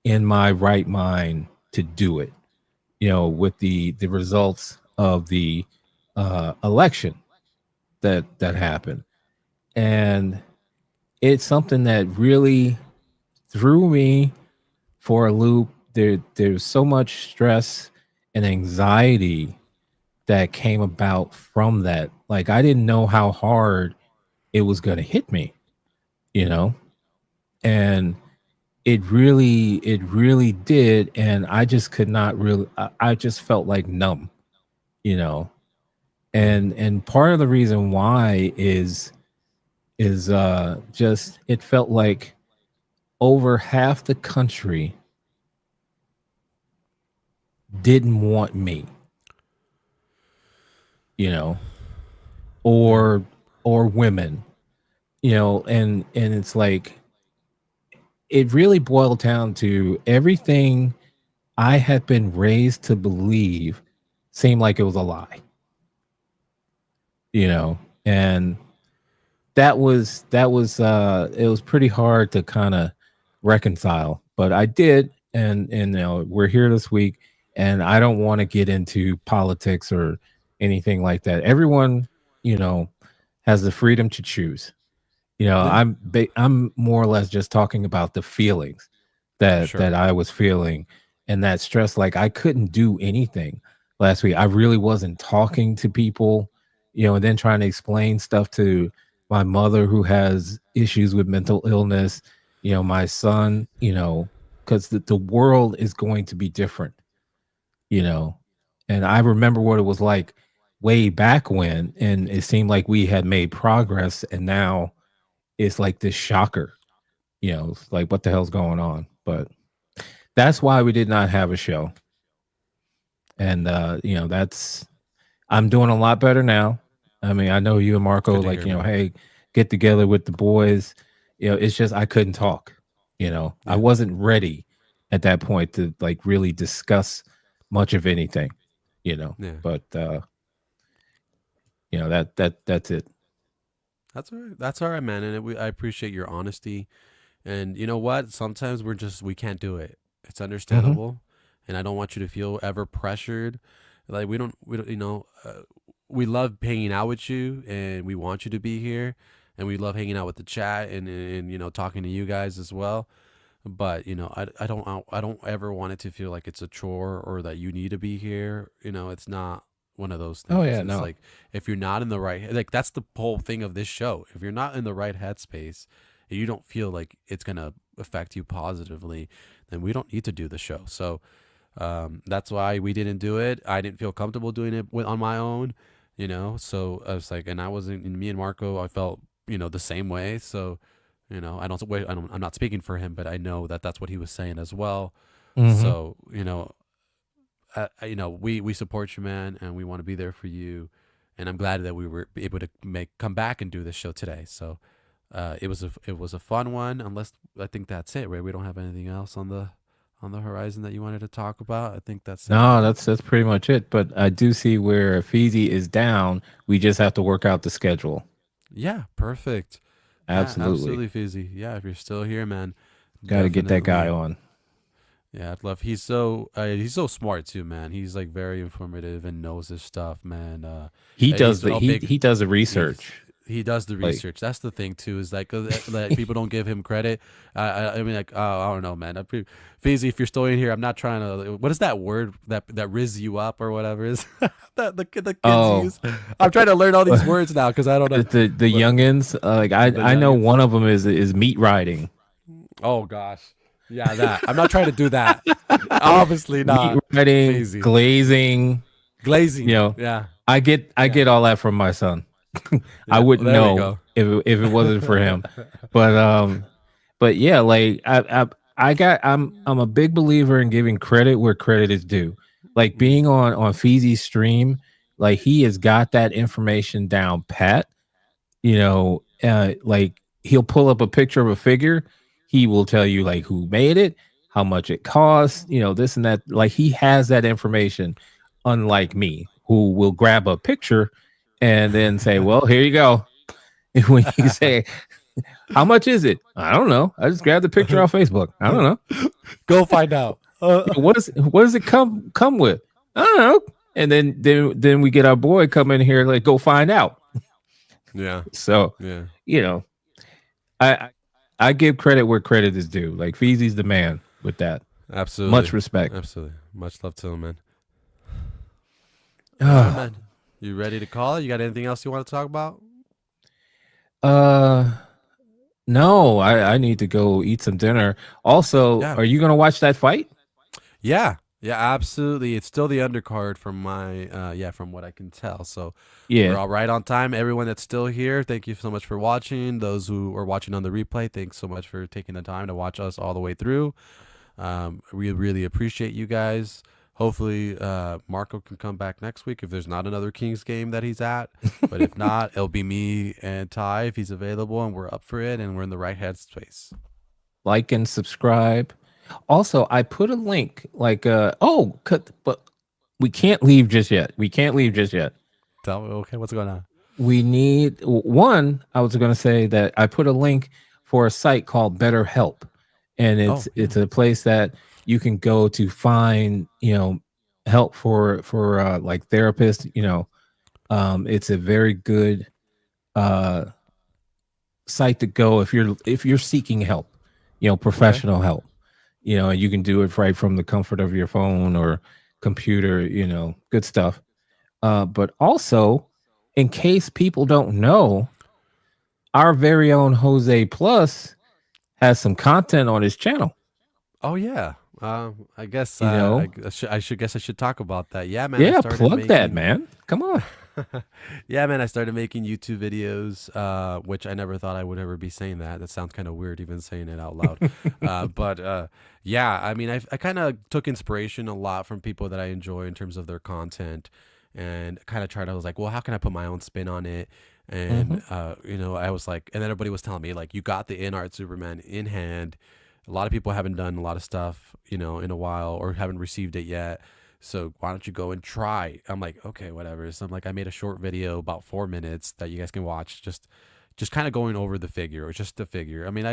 in my right mind to do it, with the results of the election that happened. And it's something that really threw me for a loop. There's so much stress and anxiety that came about from that. Like I didn't know how hard it was going to hit me, and it really did. And I just could not really, I just felt like numb, you know, and part of the reason why is just, it felt like over half the country didn't want me, you know, or women, and it's like it really boiled down to everything I had been raised to believe seemed like it was a lie, and that was it was pretty hard to kind of reconcile, but I did. And we're here this week, and I don't want to get into politics or anything like that. Everyone, has the freedom to choose. Yeah. I'm more or less just talking about the feelings that Sure. I was feeling, and that stress. Like I couldn't do anything last week. I really wasn't talking to people, and then trying to explain stuff to my mother who has issues with mental illness, my son, because the world is going to be different, you know. And I remember what it was like way back when, and it seemed like we had made progress, and now it's like this shocker, it's like what the hell's going on. But that's why we did not have a show. And that's, I'm doing a lot better now. I mean, I know you and It's Marco, good to like, hear, man. hey, get together with the boys. It's just I couldn't talk. I Yeah. wasn't ready at that point to like really discuss much of anything, Yeah. but that's it. That's all right. That's all right, man. And I appreciate your honesty. And you know what? Sometimes we can't do it. It's Hmm. understandable, and I don't want you to feel ever pressured. Like we don't, we love hanging out with you, and we want you to be here, and we love hanging out with the chat and talking to you guys as well. But I don't ever want it to feel like it's a chore or that you need to be here. It's not one of those Oh things. yeah, It's no. like if you're not in the right, like that's the whole thing of this show. If you're not in the right headspace and you don't feel like it's gonna affect you positively, then we don't need to do the show. So that's why we didn't do it. I didn't feel comfortable doing it on my own. So I was like, and I wasn't. And me and Marco, I felt the same way. So I'm not speaking for him, but I know that that's what he was saying as well. Hmm. So we support you, man, and we want to be there for you. And I'm glad that we were able to come back and do this show today. So it was a fun one. Unless I think that's it, right? We don't have anything else on the horizon that you wanted to talk about. I think that's it, No, man. that's pretty much it. But I do see where Feezy is down. We just have to work out the schedule. Yeah, perfect. Yeah, Absolutely. absolutely, Fizzy. Yeah, if you're still here, man, Got to get that guy definitely. on. Yeah, I'd love. He's so smart too, man. He's like very informative and knows his stuff, man. He does He's the a he big. he does the He's research. He does the Like, research. That's the thing too. Is like that people don't give him credit. I mean, like, oh, I don't know, man. Feezy, if you're still in here, I'm not trying to. What is that word that riz you up or whatever is that the kids oh, use? I'm trying to learn all these words now because I don't know. the But youngins, like the I know youngins. one of them is meat riding. Oh gosh, yeah, that. I'm not trying to do that. Obviously Meat not. riding, Feezy. glazing. Glazing. You know, Yeah. I get all that from my son. I Yeah. Well, wouldn't there we know go. if it wasn't for him. But yeah, like I'm a big believer in giving credit where credit is due. Like being on Feezy's stream, like he has got that information down pat. Like he'll pull up a picture of a figure, he will tell you like who made it, how much it costs, this and that. Like he has that information, unlike me, who will grab a picture and then say, well, here you go. And when you say, how much is it? I don't know. I just grabbed the picture off Facebook. I don't know. Go find out. What does it come with? I don't know. And then we get our boy come in here like, go find out. Yeah. So yeah. I give credit where credit is due. Like Feezy's the man with that. Absolutely. Much respect. Absolutely. Much love to him, man. Man. You ready to call it? You got anything else you want to talk about? No, I need to go eat some dinner. Also, are you gonna watch that fight? Yeah, absolutely. It's still the undercard from my from what I can tell. So we're all right on time. Everyone that's still here, thank you so much for watching. Those who are watching on the replay, thanks so much for taking the time to watch us all the way through. We really appreciate you guys. Hopefully Marco can come back next week if there's not another Kings game that he's at. But if not, it'll be me and Ty if he's available and we're up for it and we're in the right headspace. Like and subscribe. Also, I put a link but we can't leave just yet. Tell me, okay, what's going on? We need one. I was going to say that I put a link for a site called BetterHelp, and it's a place that you can go to find help for like therapists. It's a very good site to go if you're seeking help, professional help. And you can do it right from the comfort of your phone or computer, good stuff. But also, in case people don't know, our very own Jose Plus has some content on his channel. Oh yeah. I guess I should talk about that. Yeah, man. Yeah, plug that, man. Come on. Yeah, man. I started making YouTube videos, which I never thought I would ever be saying that. That sounds kind of weird, even saying it out loud. But yeah, I mean, I kind of took inspiration a lot from people that I enjoy in terms of their content, and kind of I was like, well, how can I put my own spin on it? And I was like, and then everybody was telling me like, you got the InArt Superman in hand. A lot of people haven't done a lot of stuff, in a while or haven't received it yet. So why don't you go and try? I'm like, okay, whatever. So I'm like, I made a short video about 4 minutes that you guys can watch, just kind of going over the figure or just the figure. I mean,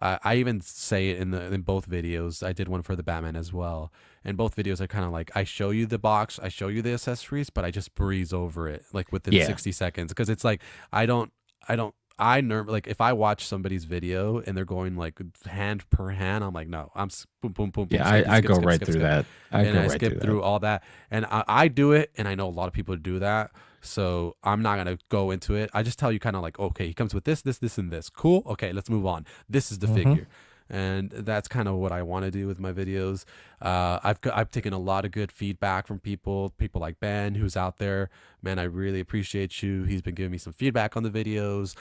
I even say it in both videos. I did one for the Batman as well. In both videos, I kind of like, I show you the box, I show you the accessories, but I just breeze over it like within 60 seconds. Cause it's like, like if I watch somebody's video and they're going like hand per hand, I'm like, no, I'm boom, boom, boom. Yeah, I go right through that. I skip through all that. And I do it. And I know a lot of people do that. So I'm not going to go into it. I just tell you kind of like, okay, he comes with this, and this. Cool. Okay, let's move on. This is the figure. And that's kind of what I want to do with my videos. I've taken a lot of good feedback from people like Ben, who's out there. Man, I really appreciate you. He's been giving me some feedback on the videos.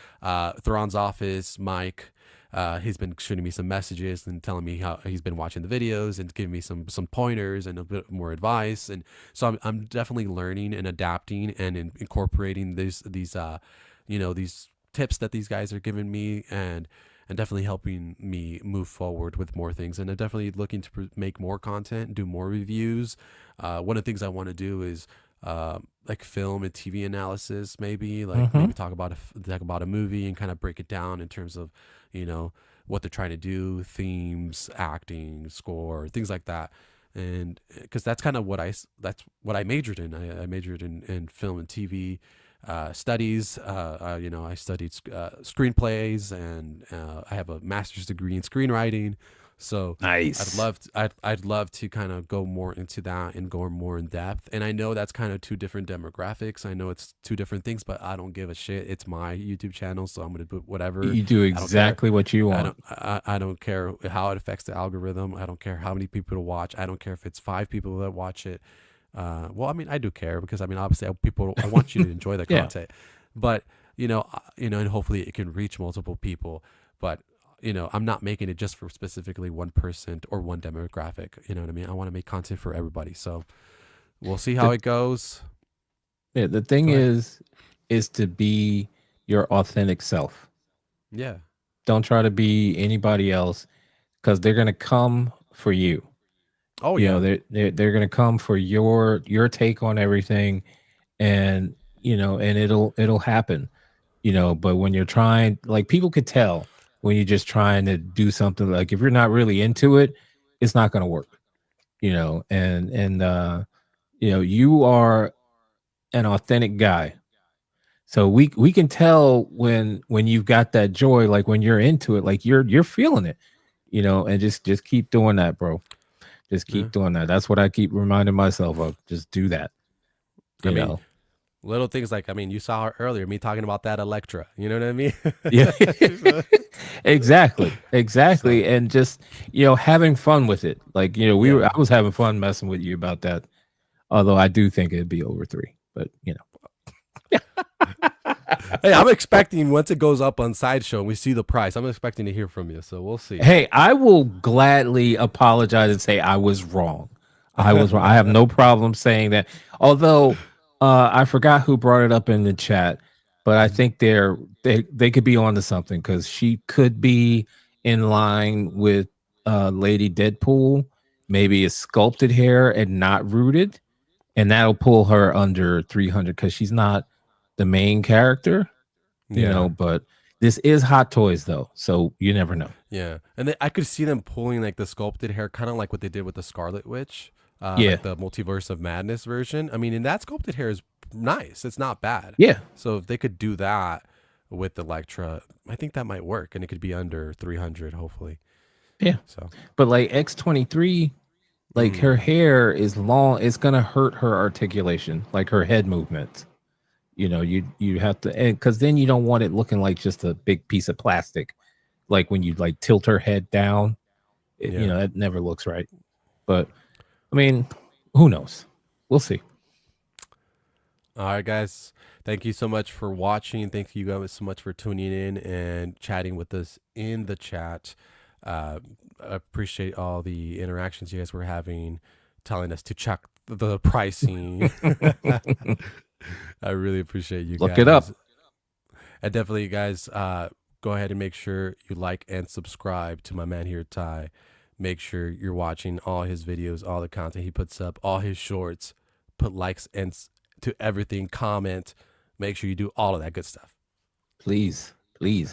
Thrawn's Office, Mike, he's been shooting me some messages and telling me how he's been watching the videos and giving me some pointers and a bit more advice. And so I'm definitely learning and adapting and incorporating these tips that these guys are giving me, and definitely helping me move forward with more things. And I'm definitely looking to make more content, do more reviews. One of the things I want to do is like film and TV analysis, maybe maybe talk about a movie and kind of break it down in terms of, what they're trying to do, themes, acting, score, things like that. And because that's kind of what I majored in. I majored in film and TV. studies. You know, I studied screenplays, and I have a master's degree in screenwriting. So Nice. I'd love to kind of go more into that and go more in depth. And I know that's kind of two different demographics. I know it's two different things, but I don't give a shit. It's my YouTube channel, so I'm gonna put whatever. You do exactly what you want. I don't care how it affects the algorithm. I don't care how many people to watch. I don't care if it's 5 people that watch it. Well, I mean, I do care because I mean, obviously, I want you to enjoy the Yeah. content, but you know, and hopefully it can reach multiple people. But you know, I'm not making it just for specifically one person or one demographic. You know what I mean? I want to make content for everybody. So we'll see how it goes. Yeah, the thing is to be your authentic self. Yeah. Don't try to be anybody else, because they're gonna come for you. Oh You yeah. know, they're gonna come for your take on everything, and you know, and it'll happen. You know, but when you're trying, like, people could tell when you're just trying to do something, like if you're not really into it, it's not gonna work. You know, and you know, you are an authentic guy. So we can tell when you've got that joy, like when you're into it, like you're feeling it, you know, and just keep doing that, bro. Just keep doing that. That's what I keep reminding myself of. Just do that. You know. Little things like, I mean, you saw her earlier, me talking about that Electra. You know what I mean? Yeah. Exactly. So. And just, you know, having fun with it. Like, you know, I was having fun messing with you about that. Although I do think it'd be over 3, but you know. Hey, I'm expecting once it goes up on Sideshow and we see the price, I'm expecting to hear from you. So we'll see. Hey, I will gladly apologize and say I was wrong. I was wrong. I have no problem saying that. Although I forgot who brought it up in the chat, but I think they could be onto something, because she could be in line with Lady Deadpool, maybe a sculpted hair and not rooted, and that'll pull her under 300 because she's not the main character, you know. But this is Hot Toys though, so you never know. Yeah, and I could see them pulling like the sculpted hair, kind of like what they did with the Scarlet Witch, like the Multiverse of Madness version. I mean, and that sculpted hair is nice. It's not bad. Yeah. So if they could do that with Electra, I think that might work, and it could be under 300, hopefully. Yeah. So, but like X-23, like her hair is long. It's gonna hurt her articulation, like her head movements. You know, you have to, because then you don't want it looking like just a big piece of plastic. Like when you like tilt her head down, you know, that never looks right. But I mean, who knows? We'll see. All right, guys. Thank you so much for watching. Thank you guys so much for tuning in and chatting with us in the chat. I appreciate all the interactions you guys were having, telling us to check the pricing. I really appreciate you guys. Look it up. And definitely, guys, go ahead and make sure you like and subscribe to my man here, Ty. Make sure you're watching all his videos, all the content he puts up, all his shorts. Put likes and to everything, comment. Make sure you do all of that good stuff. Please. The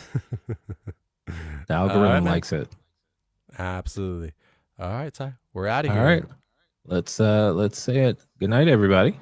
algorithm likes it. Absolutely. All right, Ty. We're out of here. All right. Let's say it. Good night, everybody.